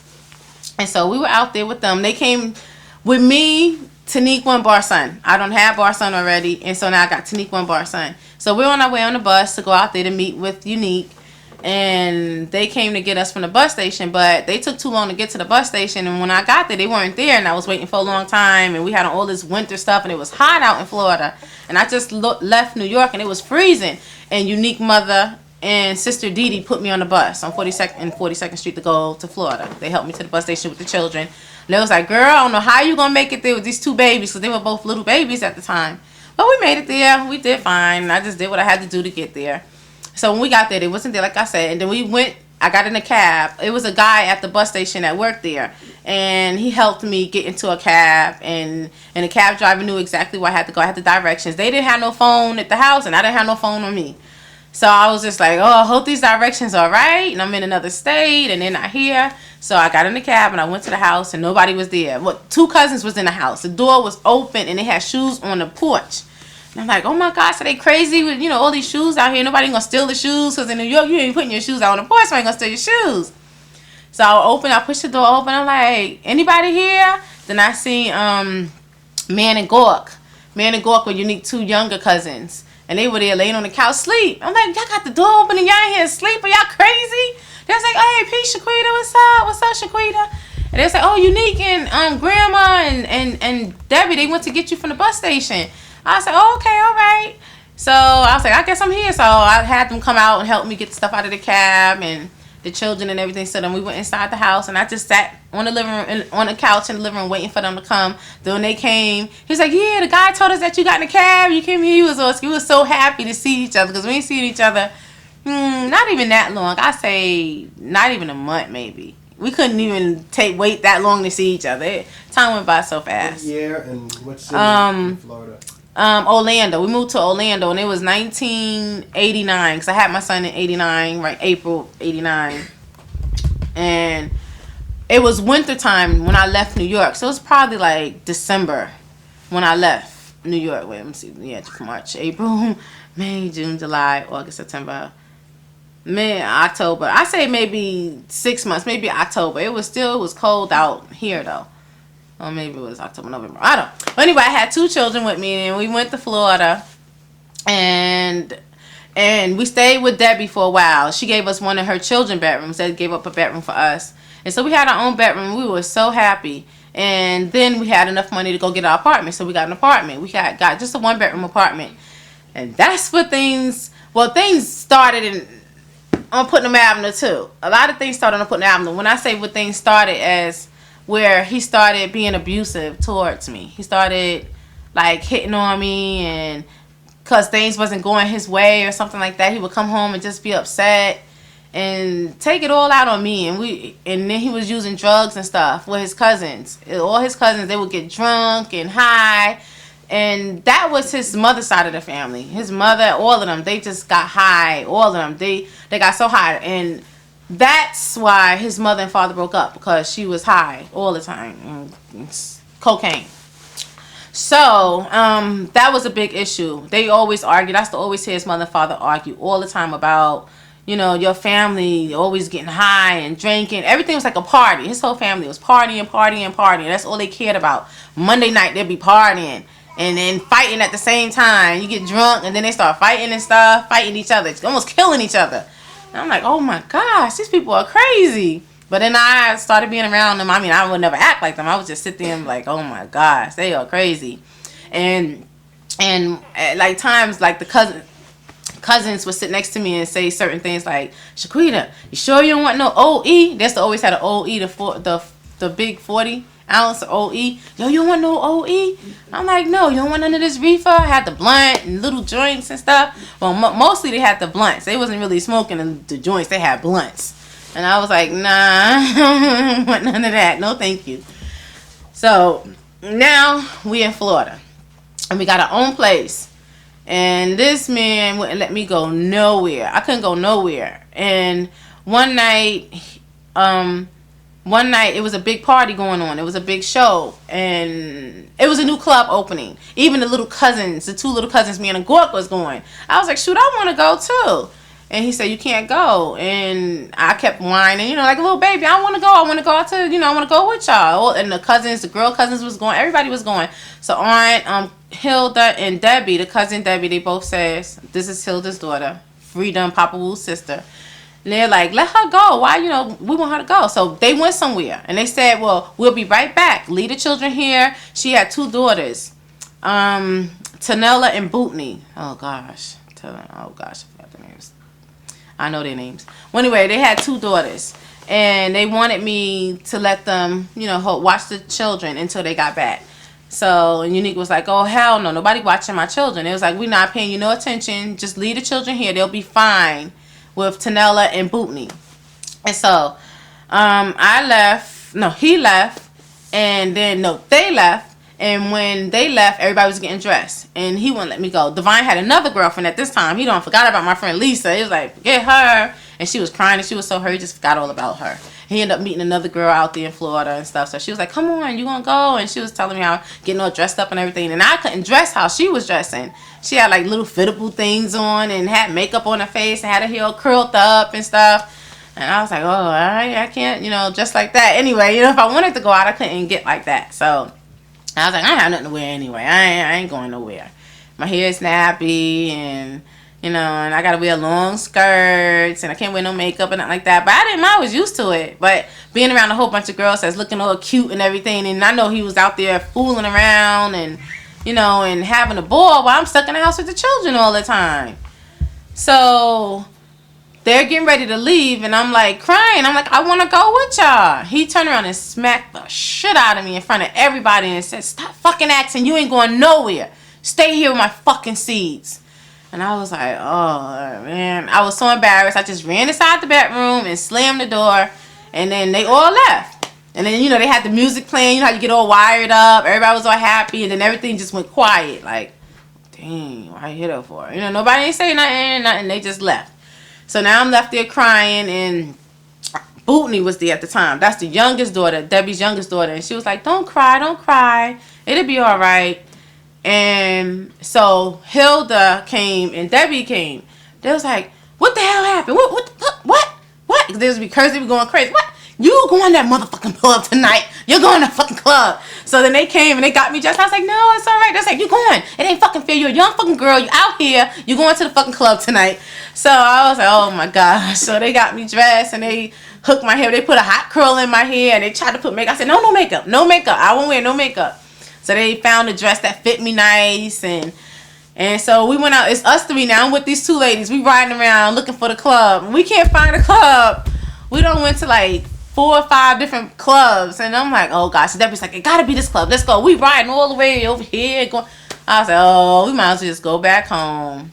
And so we were out there with them. They came with me, Taniqua, and Barson. I don't have Barson already, and so now I got Taniqua and Barson. So we're on our way on the bus to go out there to meet with Unique, and they came to get us from the bus station, but they took too long to get to the bus station, and when I got there, they weren't there, and I was waiting for a long time, and we had all this winter stuff, and it was hot out in Florida, and I just left New York, and it was freezing, and Unique mother and sister Dee Dee put me on the bus on 42nd Street to go to Florida. They helped me to the bus station with the children. And they was like, girl, I don't know how you going to make it there with these 2 babies, because they were both little babies at the time. But we made it there. We did fine. I just did what I had to do to get there. So when we got there, they wasn't there, like I said. And then we went, I got in a cab. It was a guy at the bus station that worked there. And he helped me get into a cab. And the cab driver knew exactly where I had to go. I had the directions. They didn't have no phone at the house, and I didn't have no phone on me. So I was just like, oh, I hope these directions are right. And I'm in another state, and they're not here. So I got in the cab, and I went to the house, and nobody was there. Well, 2 cousins was in the house. The door was open, and they had shoes on the porch. And I'm like, oh, my gosh, are they crazy with, all these shoes out here? Nobody going to steal the shoes, because in New York, you ain't putting your shoes out on the porch, so I ain't going to steal your shoes. So I pushed the door open. I'm like, anybody here? Then I see Man and Gork. Man and Gork were Unique 2 younger cousins. And they were there laying on the couch sleep. I'm like, y'all got the door open and y'all in here asleep? Are y'all crazy? They was like, hey, Pete, Shaquita, what's up? What's up, Shaquita? And they was like, oh, Unique and Grandma and Debbie, they went to get you from the bus station. I was like, oh, okay, all right. So I was like, I guess I'm here. So I had them come out and help me get the stuff out of the cab and the children and everything. So then we went inside the house, and I just sat on the living room, on the couch in the living room, waiting for them to come. Then when they came, he was like, yeah, the guy told us that you got in the cab. You came here. He was so happy to see each other, because we ain't seen each other not even that long. I say not even a month, maybe. We couldn't even wait that long to see each other. Time went by so fast. What year and what city in Florida? Orlando. We moved to Orlando, and it was 1989, because I had my son in 89, right, April 89. And it was winter time when I left New York, so it was probably like December when I left New York. Wait, let me see. Yeah, March, April, May, June, July, August, September, May, October. I say maybe 6 months, maybe October. It was cold out here though. Or maybe it was October, November. I don't know. But anyway, I had 2 children with me, and we went to Florida. And we stayed with Debbie for a while. She gave us one of her children's bedrooms. They gave up a bedroom for us. And so we had our own bedroom. We were so happy. And then we had enough money to go get our apartment. So we got an apartment. We got just a 1-bedroom apartment. And that's what things started on Putnam Avenue too. A lot of things started on Putnam Avenue. When I say what things started as where he started being abusive towards me. He started like hitting on me, and because things wasn't going his way or something like that, he would come home and just be upset and take it all out on me. And then he was using drugs and stuff with his cousins. All his cousins, they would get drunk and high. And that was his mother's side of the family. His mother, all of them, they just got high. All of them, they got so high. And that's why his mother and father broke up, because she was high all the time. Cocaine. So, that was a big issue. They always argue. I used to always hear his mother and father argue all the time about, your family always getting high and drinking. Everything was like a party. His whole family was partying. That's all they cared about. Monday night, they'd be partying and then fighting at the same time. You get drunk, and then they start fighting and stuff, fighting each other, almost killing each other. And I'm like, oh my gosh, these people are crazy. But then I started being around them. I mean, I would never act like them. I would just sit there and be like, oh my gosh, they are crazy. And like times, like the cousins would sit next to me and say certain things like, Shaquita, you sure you don't want no OE? That's always had an OE, the big 40-ounce OE. Yo, you don't want no OE? I'm like, no, you don't want none of this reefer? I had the blunt and little joints and stuff. Well, mostly they had the blunts. They wasn't really smoking the joints. They had blunts. And I was like, nah, I don't want none of that. No, thank you. So now we in Florida, and we got our own place. And this man wouldn't let me go nowhere. I couldn't go nowhere. And one night it was a big party going on. It was a big show, and it was a new club opening. Even the 2 little cousins, me and Gork was going. I was like, shoot, I want to go too. And he said, you can't go. And I kept whining, like a little baby. I want to go. I want to go out to, I want to go with y'all. And the girl cousins was going. Everybody was going. So Aunt Hilda and Debbie, the cousin Debbie, they both says, this is Hilda's daughter, Freedom, Papa Wu's sister. And they're like, let her go. Why, we want her to go. So they went somewhere. And they said, well, we'll be right back. Leave the children here. She had 2 daughters, Tanella and Bootney. Oh, gosh. I forgot their names. I know their names. Well, anyway, they had 2 daughters. And they wanted me to let them, watch the children until they got back. So Unique was like, oh, hell no. Nobody watching my children. It was like, we're not paying you no attention. Just leave the children here. They'll be fine with Tanella and Bootney. And so he left. And then, they left. And when they left, everybody was getting dressed. And he wouldn't let me go. Divine had another girlfriend at this time. He forgot about my friend Lisa. He was like, forget her. And she was crying, and she was so hurt, he just forgot all about her. He ended up meeting another girl out there in Florida and stuff. So she was like, come on, you gonna go? And she was telling me how getting all dressed up and everything. And I couldn't dress how she was dressing. She had like little fittable things on and had makeup on her face and had her hair curled up and stuff. And I was like, oh, all right, I can't, just like that. Anyway, if I wanted to go out, I couldn't get like that. So I was like, I have nothing to wear anyway. I ain't going nowhere. my hair is nappy, and and I gotta wear long skirts, and I can't wear no makeup and nothing like that. But I didn't mind. I was used to it. But being around a whole bunch of girls that's looking all cute and everything, and I know he was out there fooling around and and having a ball while I'm stuck in the house with the children all the time. So they're getting ready to leave, and I'm like crying. I'm like, I want to go with y'all. He turned around and smacked the shit out of me in front of everybody and said, stop fucking acting. You ain't going nowhere. Stay here with my fucking seeds. And I was like, oh, man. I was so embarrassed. I just ran inside the bedroom and slammed the door, and then they all left. And then, they had the music playing. You know how you get all wired up. Everybody was all happy, and then everything just went quiet. Like, dang, why you hit her for? Nobody ain't say nothing. They just left. So now I'm left there crying, and Bootney was there at the time. That's the youngest daughter, Debbie's youngest daughter. And she was like, don't cry. It'll be all right. And so Hilda came and Debbie came. They was like, what the hell happened? What? They was because they were going crazy. What? You going to that motherfucking club tonight. You're going to fucking club. So then they came and they got me dressed. I was like, no, it's all right. They was like, you going. It ain't fucking fair. You're a young fucking girl. You out here. You going to the fucking club tonight. So I was like, oh my gosh. So they got me dressed and they hooked my hair. They put a hot curl in my hair and they tried to put makeup. I said, no makeup. No makeup. I won't wear no makeup. So they found a dress that fit me nice, and so we went out. It's us three now. I'm with these two ladies. We riding around looking for the club. We can't find a club. We done went to like 4 or 5 different clubs, and I'm like, oh gosh. So Debbie's like, it gotta be this club. Let's go. We riding all the way over here. I was like, oh, we might as well just go back home.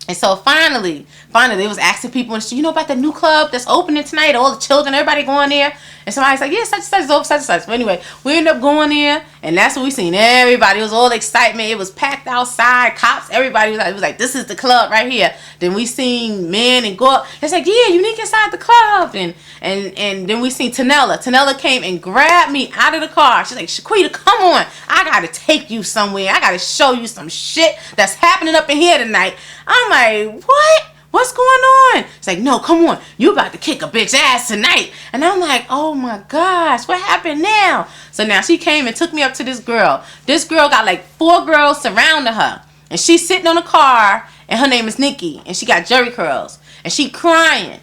And so finally, they was asking people in the street, you know about the new club that's opening tonight? All the children, everybody going there. And somebody's like, yeah, such and such is over, such and such. But anyway, we ended up going there, and that's what we seen. Everybody, it was all excitement. It was packed outside. Cops, everybody was like, this is the club right here. Then we seen men and go up. It's like, yeah, Unique inside the club. And then we seen Tanella. Tanella came and grabbed me out of the car. She's like, Shaquita, come on. I got to take you somewhere. I got to show you some shit that's happening up in here tonight. I'm like, what? What's going on? It's like, no, come on. You about to kick a bitch ass tonight. And I'm like, oh my gosh, what happened now? So now she came and took me up to this girl. This girl got like 4 girls surrounding her. And she's sitting on a car, and her name is Nikki. And she got jerry curls. And she crying.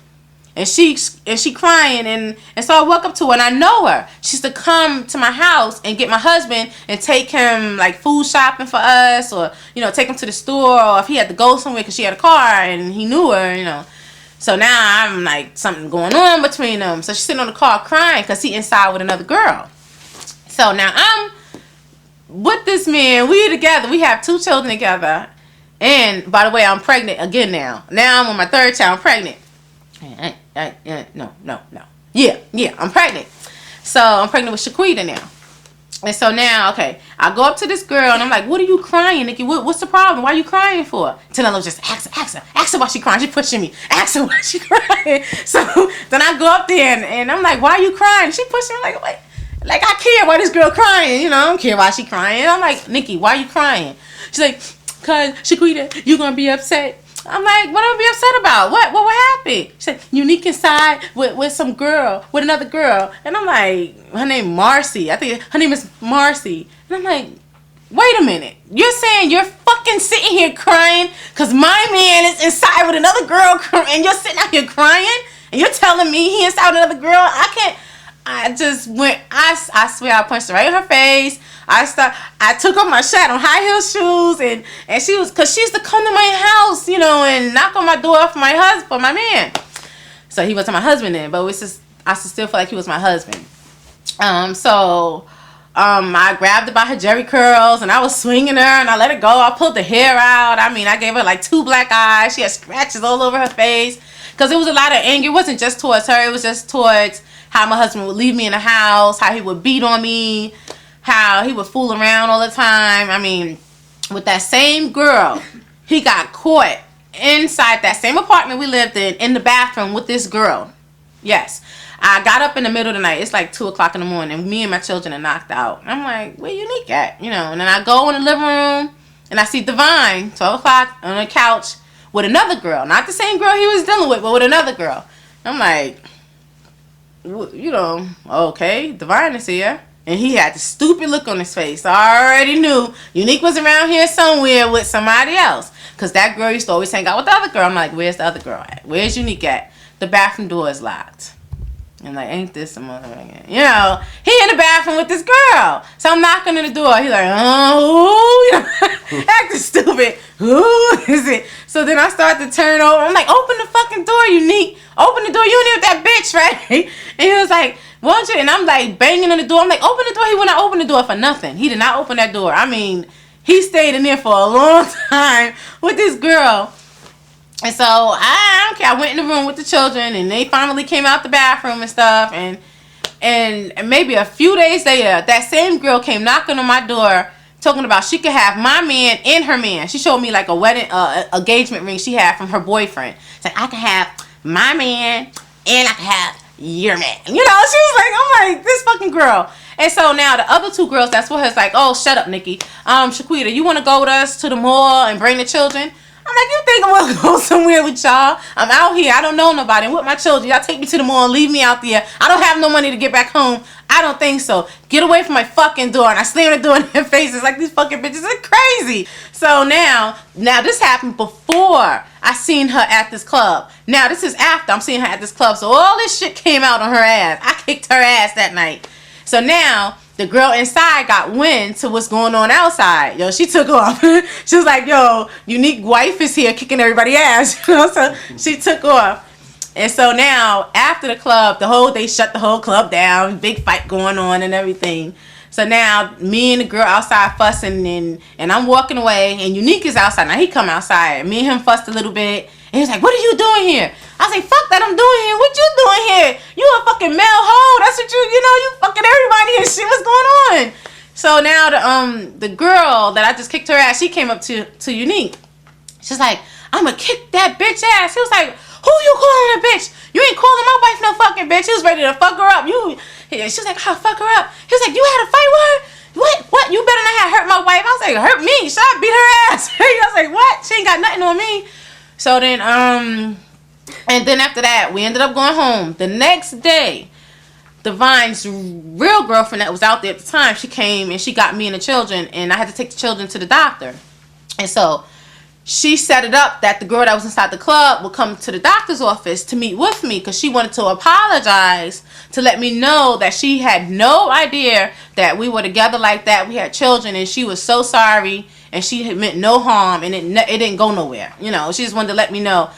And she crying, and so I walk up to her, and I know her. She used to come to my house and get my husband and take him like food shopping for us, or take him to the store, or if he had to go somewhere because she had a car and he knew her, So now I'm like, something going on between them. So she's sitting on the car crying because he inside with another girl. So now I'm with this man. We together. We have 2 children together. And by the way, I'm pregnant again now. Now I'm on my 3rd child. I'm pregnant. No. Yeah, I'm pregnant. So I'm pregnant with Shaquita now. And so now, okay, I go up to this girl and I'm like, what are you crying, Nikki? What's the problem? Why are you crying for? Tanella was just, ask her why she crying. She pushing me. Ask her why she crying. So then I go up there and I'm like, why are you crying? She pushing me like I care why this girl crying. I don't care why she crying. And I'm like, Nikki, why are you crying? She's like, cause Shaquita, you gonna be upset. I'm like, what am I be upset about? What happened? She said, Unique inside with some girl, with another girl. And I'm like, her name Marcy. I think her name is Marcy. And I'm like, wait a minute. You're saying you're fucking sitting here crying because my man is inside with another girl and you're sitting out here crying? And you're telling me he inside with another girl? I just went, I swear I punched her right in her face. I took off my shirt on high heel shoes, and she was, cause she used to come to my house, and knock on my door for my husband, for my man. So he wasn't my husband then, but I still feel like he was my husband. I grabbed her by her jerry curls, and I was swinging her, and I let her go. I pulled the hair out. I mean, I gave her like 2 black eyes. She had scratches all over her face, cause it was a lot of anger. It wasn't just towards her. It was just towards how my husband would leave me in the house, how he would beat on me, how he would fool around all the time. I mean, with that same girl, he got caught inside that same apartment we lived in the bathroom with this girl. Yes. I got up in the middle of the night. It's like 2 o'clock in the morning. Me and my children are knocked out. I'm like, where Unique at? And then I go in the living room, and I see Divine, 12 o'clock, on the couch with another girl. Not the same girl he was dealing with, but with another girl. I'm like, okay, Divine is here. And he had the stupid look on his face. I already knew Unique was around here somewhere with somebody else. Because that girl used to always hang out with the other girl. I'm like, where's the other girl at? Where's Unique at? The bathroom door is locked. I'm like, ain't this a motherfucker? You know, he in the bathroom with this girl. So I'm knocking on the door. He's like, oh, you know, acting stupid. Who is it? So then I start to turn over. I'm like, open the fucking door, Unique. Open the door. You ain't with that bitch, right? And he was like, won't you? And I'm like banging on the door. I'm like, open the door. He would not open the door for nothing. He did not open that door. I mean, he stayed in there for a long time with this girl. And so I don't care. I went in the room with the children, and they finally came out the bathroom and stuff. And maybe a few days later, that same girl came knocking on my door, talking about she could have my man and her man. She showed me like a wedding engagement ring she had from her boyfriend. It's like, I can have my man and I can have your man. You know, she was like, I'm like, this fucking girl. And so now the other two girls, that's what her, like, oh, shut up, Nikki. Shaquita, you want to go with us to the mall and bring the children? I'm like, you think I'm going to go somewhere with y'all? I'm out here. I don't know nobody. And with my children, y'all take me to the mall and leave me out there. I don't have no money to get back home. I don't think so. Get away from my fucking door. And I slam the door in their faces like these fucking bitches are crazy. So now this happened before I seen her at this club. Now this is after I'm seeing her at this club. So all this shit came out on her ass. I kicked her ass that night. So now the girl inside got wind to what's going on outside. Yo, she took off. She was like, yo, Unique wife is here kicking everybody's ass. You know, so she took off. And so now, after the club, they shut the whole club down. Big fight going on and everything. So now, me and the girl outside fussing, and I'm walking away, and Unique is outside. Now, he come outside. Me and him fussed a little bit. And he was like, what are you doing here? I was like, fuck that I'm doing here. What you doing here? You a fucking male hoe. That's what you fucking everybody and shit. What's going on? So now the girl that I just kicked her ass, she came up to Unique. She's like, I'm gonna kick that bitch ass. He was like, who you calling a bitch? You ain't calling my wife no fucking bitch. He was ready to fuck her up. She was like, I'll fuck her up. He was like, you had a fight with her? What? You better not have hurt my wife. I was like, hurt me? Should I beat her ass? I was like, what? She ain't got nothing on me. So then, and then after that, we ended up going home. The next day, Divine's real girlfriend that was out there at the time, she came and she got me and the children, and I had to take the children to the doctor. And so she set it up that the girl that was inside the club would come to the doctor's office to meet with me because she wanted to apologize, to let me know that she had no idea that we were together like that. We had children, and she was so sorry, and she had meant no harm, and it didn't go nowhere. You know, she just wanted to let me know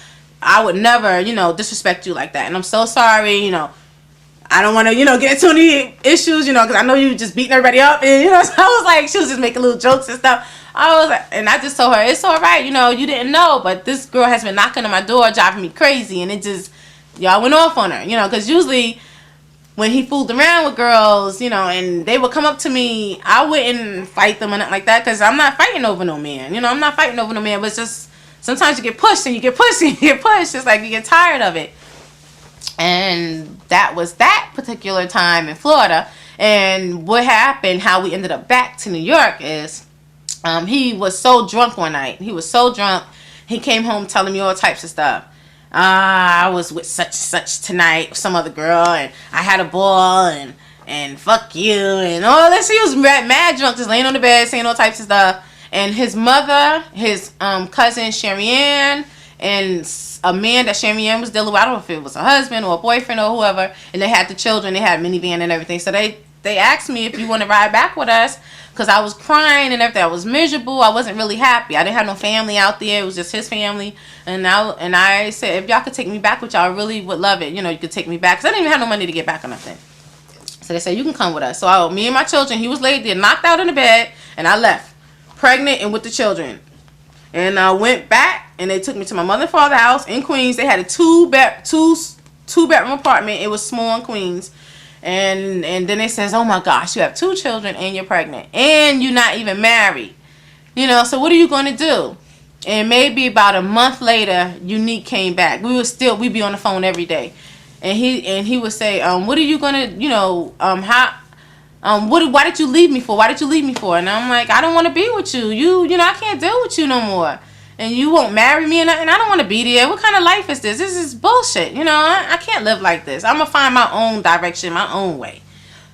I would never, disrespect you like that, and I'm so sorry. I don't want to, get into any issues, because I know you just beating everybody up, and so I was like, she was just making little jokes and stuff. And I just told her, it's all right, you didn't know, but this girl has been knocking on my door, driving me crazy, and it just, y'all went off on her, because usually when he fooled around with girls, and they would come up to me, I wouldn't fight them or nothing like that, because I'm not fighting over no man, I'm not fighting over no man, but it's just, sometimes you get pushed, and you get pushed, and you get pushed, it's like you get tired of it. And that was that particular time in Florida. And what happened, how we ended up back to New York is, he was so drunk one night. He was so drunk. He came home telling me all types of stuff. I was with such tonight, some other girl, and I had a ball, and fuck you, and all this. He was mad drunk, just laying on the bed, saying all types of stuff. And his mother, his cousin, Sherry Ann, and a man that Sherry Ann was dealing with, I don't know if it was a husband or a boyfriend or whoever, and they had the children, they had a minivan and everything. So they asked me if you want to ride back with us, because I was crying and everything. I was miserable. I wasn't really happy. I didn't have no family out there. It was just his family. And I said, if y'all could take me back with y'all, I really would love it. You could take me back, because I didn't even have no money to get back or nothing. So they said, you can come with us. So me and my children, he was laid there, knocked out in the bed, and I left, pregnant and with the children. And I went back, and they took me to my mother and father's house in Queens. They had a two-bedroom apartment. It was small in Queens. And then they says, oh my gosh, you have 2 children and you're pregnant. And you're not even married. So what are you going to do? And maybe about a month later, Unique came back. We'd be on the phone every day. And he would say, what are you going to, why did you leave me for? Why did you leave me for? And I'm like, I don't want to be with you. I can't deal with you no more. And you won't marry me, and I don't want to be there. What kind of life is this? This is bullshit. I can't live like this. I'm going to find my own direction, my own way.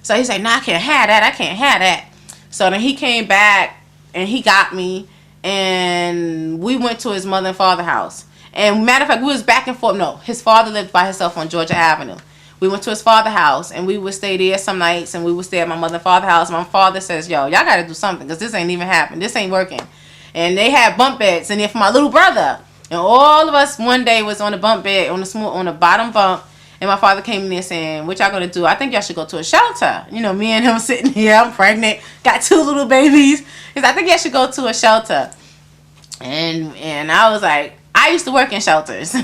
So he's like, "No, I can't have that. I can't have that." So then he came back and he got me, and we went to his mother and father house. And matter of fact, we was back and forth. No, his father lived by himself on Georgia Avenue. We went to his father's house, and we would stay there some nights, and we would stay at my mother and father's house. My father says, "Yo, y'all got to do something, because this ain't even happening. This ain't working." And they had bunk beds in there for my little brother. And all of us one day was on the bunk bed, on the bottom bunk. And my father came in there saying, "What y'all going to do? I think y'all should go to a shelter." You know, me and him sitting here. I'm pregnant. Got 2 little babies. He said, "I think y'all should go to a shelter." And I was like, I used to work in shelters.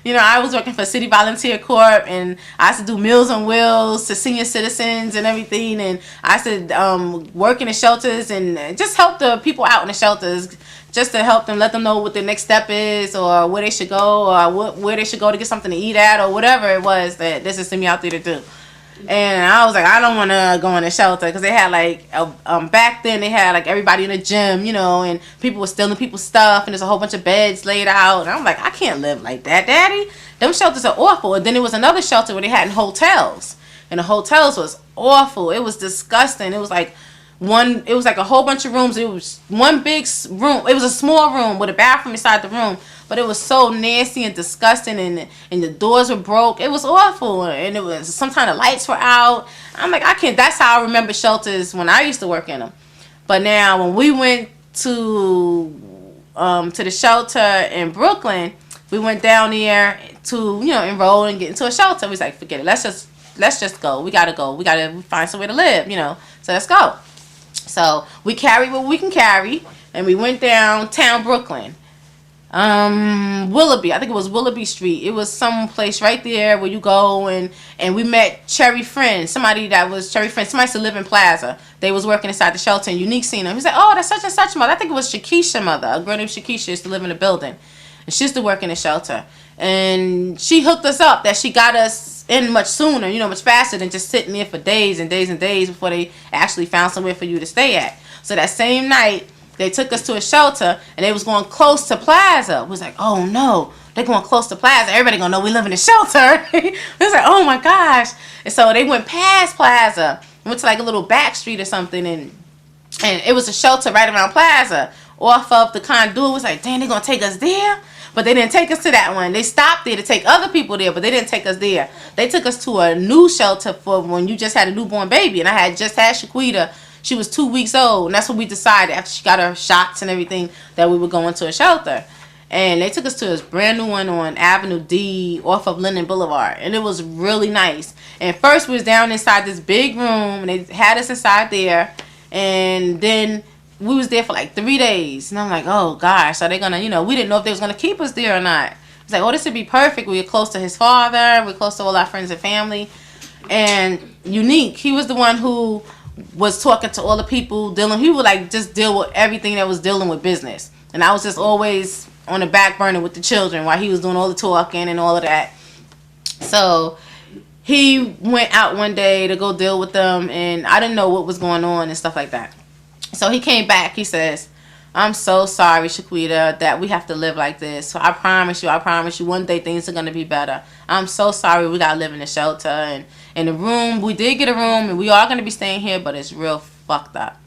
You know, I was working for City Volunteer Corp, and I used to do Meals on Wheels to senior citizens and everything. And I used to work in the shelters and just help the people out in the shelters, just to help them, let them know what their next step is, or where they should go, or where they should go to get something to eat at, or whatever it was that this is sent me out there to do. And I was like, I don't want to go in a shelter, because they had like back then they had like everybody in the gym, you know, and people were stealing people's stuff, and there's a whole bunch of beds laid out, and I'm like, I can't live like that, Daddy. Them shelters are awful. And then there was another shelter where they had in hotels, and the hotels was awful. It was disgusting. It was like a whole bunch of rooms. It was one big room. It was a small room with a bathroom inside the room. But it was so nasty and disgusting, and the doors were broke. It was awful, and it was sometimes the lights were out. I'm like, I can't. That's how I remember shelters when I used to work in them. But now when we went to the shelter in Brooklyn, we went down there to enroll and get into a shelter. We was like, forget it. Let's just go. We gotta go. We gotta find somewhere to live. So let's go. So we carried what we can carry, and we went downtown Brooklyn. Willoughby, I think it was Willoughby Street. It was some place right there where you go, and we met Cherry Friends, somebody that was Cherry Friends. Somebody used to live in Plaza. They was working inside the shelter, and Unique seen him. He said, "Oh, that's such and such mother." I think it was Shakisha mother. A girl named Shakisha used to live in the building, and she used to work in the shelter. And she hooked us up, that she got us in much sooner, much faster than just sitting there for days and days and days before they actually found somewhere for you to stay at. So that same night, they took us to a shelter, and they was going close to Plaza. It was like, oh no, they're going close to Plaza. Everybody gonna know we live in a shelter. It was like, oh my gosh. And so they went past Plaza, went to like a little back street or something, and it was a shelter right around Plaza, off of the Conduit. It was like, dang, they gonna take us there? But they didn't take us to that one. They stopped there to take other people there, but they didn't take us there. They took us to a new shelter for when you just had a newborn baby, and I had just had Shaquita. She was 2 weeks old, and that's what we decided after she got her shots and everything, that we would go into a shelter. And they took us to this brand new one on Avenue D off of Linden Boulevard, and it was really nice. And first we was down inside this big room, and they had us inside there, and then we was there for like 3 days. And I'm like, oh gosh, are they gonna, we didn't know if they was gonna keep us there or not. It's like, oh, this would be perfect. We were close to his father, we're close to all our friends and family. And Unique, he was the one who was talking to all the people he would like just deal with everything that was dealing with business, and I was just always on the back burner with the children while he was doing all the talking and all of that. So he went out one day to go deal with them, and I didn't know what was going on and stuff like that. So he came back. He says, "I'm so sorry, Shaquita, that we have to live like this. So I promise you, one day things are going to be better. I'm so sorry we got to live in a shelter. And in the room, we did get a room, and we are going to be staying here, but it's real fucked up."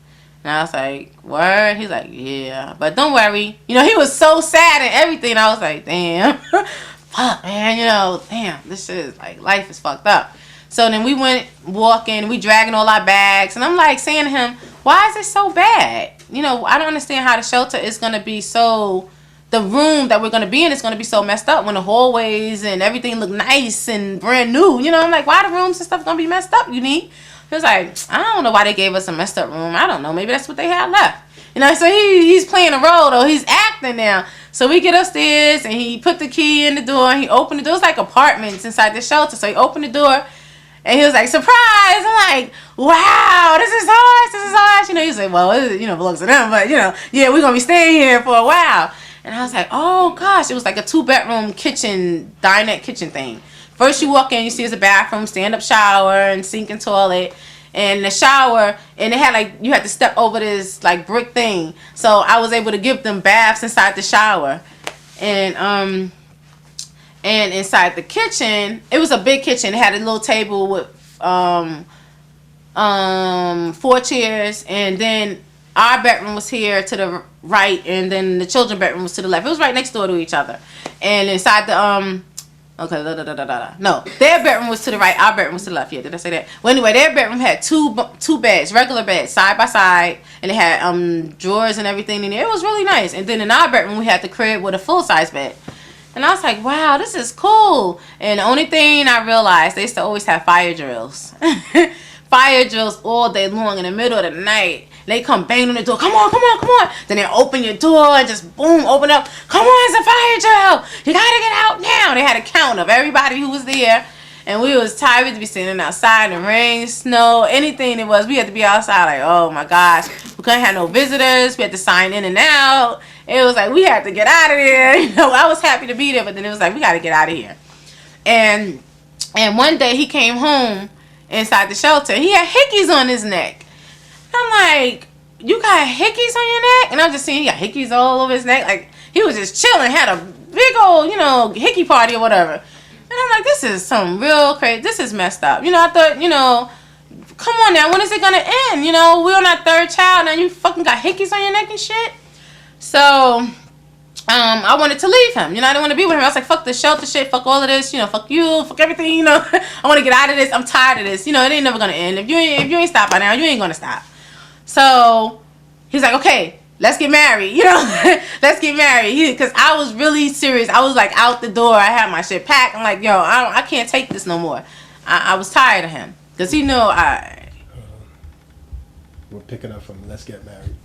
And I was like, word? He's like, yeah. But don't worry. He was so sad and everything. I was like, damn. Fuck, man. Damn, this shit is like, life is fucked up. So then we went walking, we dragging all our bags, and I'm like saying to him, why is it so bad? I don't understand how the shelter is going to be so, the room that we're going to be in is going to be so messed up when the hallways and everything look nice and brand new. I'm like, why the rooms and stuff going to be messed up, Unique? He was like, I don't know why they gave us a messed up room. I don't know. Maybe that's what they had left. So he's playing a role, though. He's acting now. So we get upstairs, and he put the key in the door. He opened the door. It was like apartments inside the shelter. So he opened the door, and he was like, surprise. I'm like, wow, this is ours. He was like, well, it belongs to them. But, yeah, we're going to be staying here for a while. And I was like, oh, gosh. It was like a 2-bedroom kitchen, dinette kitchen thing. First you walk in, you see there's a bathroom, stand-up shower, and sink and toilet. And the shower, and it had you had to step over this brick thing. So I was able to give them baths inside the shower. And inside the kitchen, it was a big kitchen. It had a little table with 4 chairs, and then our bedroom was here to the right, and then the children's bedroom was to the left. It was right next door to each other. And inside the okay, no, their bedroom was to the right, our bedroom was to the left. Yeah, did I say that? Well, anyway, their bedroom had two beds, regular beds, side by side, and it had drawers and everything in there. It was really nice. And then in our bedroom, we had the crib with a full size bed. And I was like, wow, this is cool. And the only thing I realized, they used to always have fire drills. Fire drills all day long in the middle of the night. They come banging on the door. Come on, come on, come on. Then they open your door and just boom, open up. Come on, it's a fire drill. You gotta get out now. They had a count of everybody who was there. And we was tired. We had to be standing outside in the rain, snow, anything it was. We had to be outside like, oh my gosh. We couldn't have no visitors. We had to sign in and out. It was like, we had to get out of there. You know, I was happy to be there, but then it was like, we got to get out of here. And one day he came home inside the shelter. He had hickeys on his neck. I'm like, you got hickeys on your neck? And I'm just seeing he got hickeys all over his neck. Like, he was just chilling, had a big old, you know, hickey party or whatever. And I'm like, this is some real crazy. This is messed up. You know, I thought, you know, come on now, when is it going to end? You know, we're on our 3rd child and you fucking got hickeys on your neck and shit. So, I wanted to leave him. You know, I didn't want to be with him. I was like, fuck the shelter shit, fuck all of this, you know, fuck you, fuck everything, you know. I want to get out of this. I'm tired of this. You know, it ain't never going to end. If you ain't stopped by now, you ain't going to stop. So, he's like, okay, let's get married. You know, let's get married. Because I was really serious. I was like out the door. I had my shit packed. I'm like, yo, I can't take this no more. I was tired of him. Because he knew We're picking up from Let's Get Married.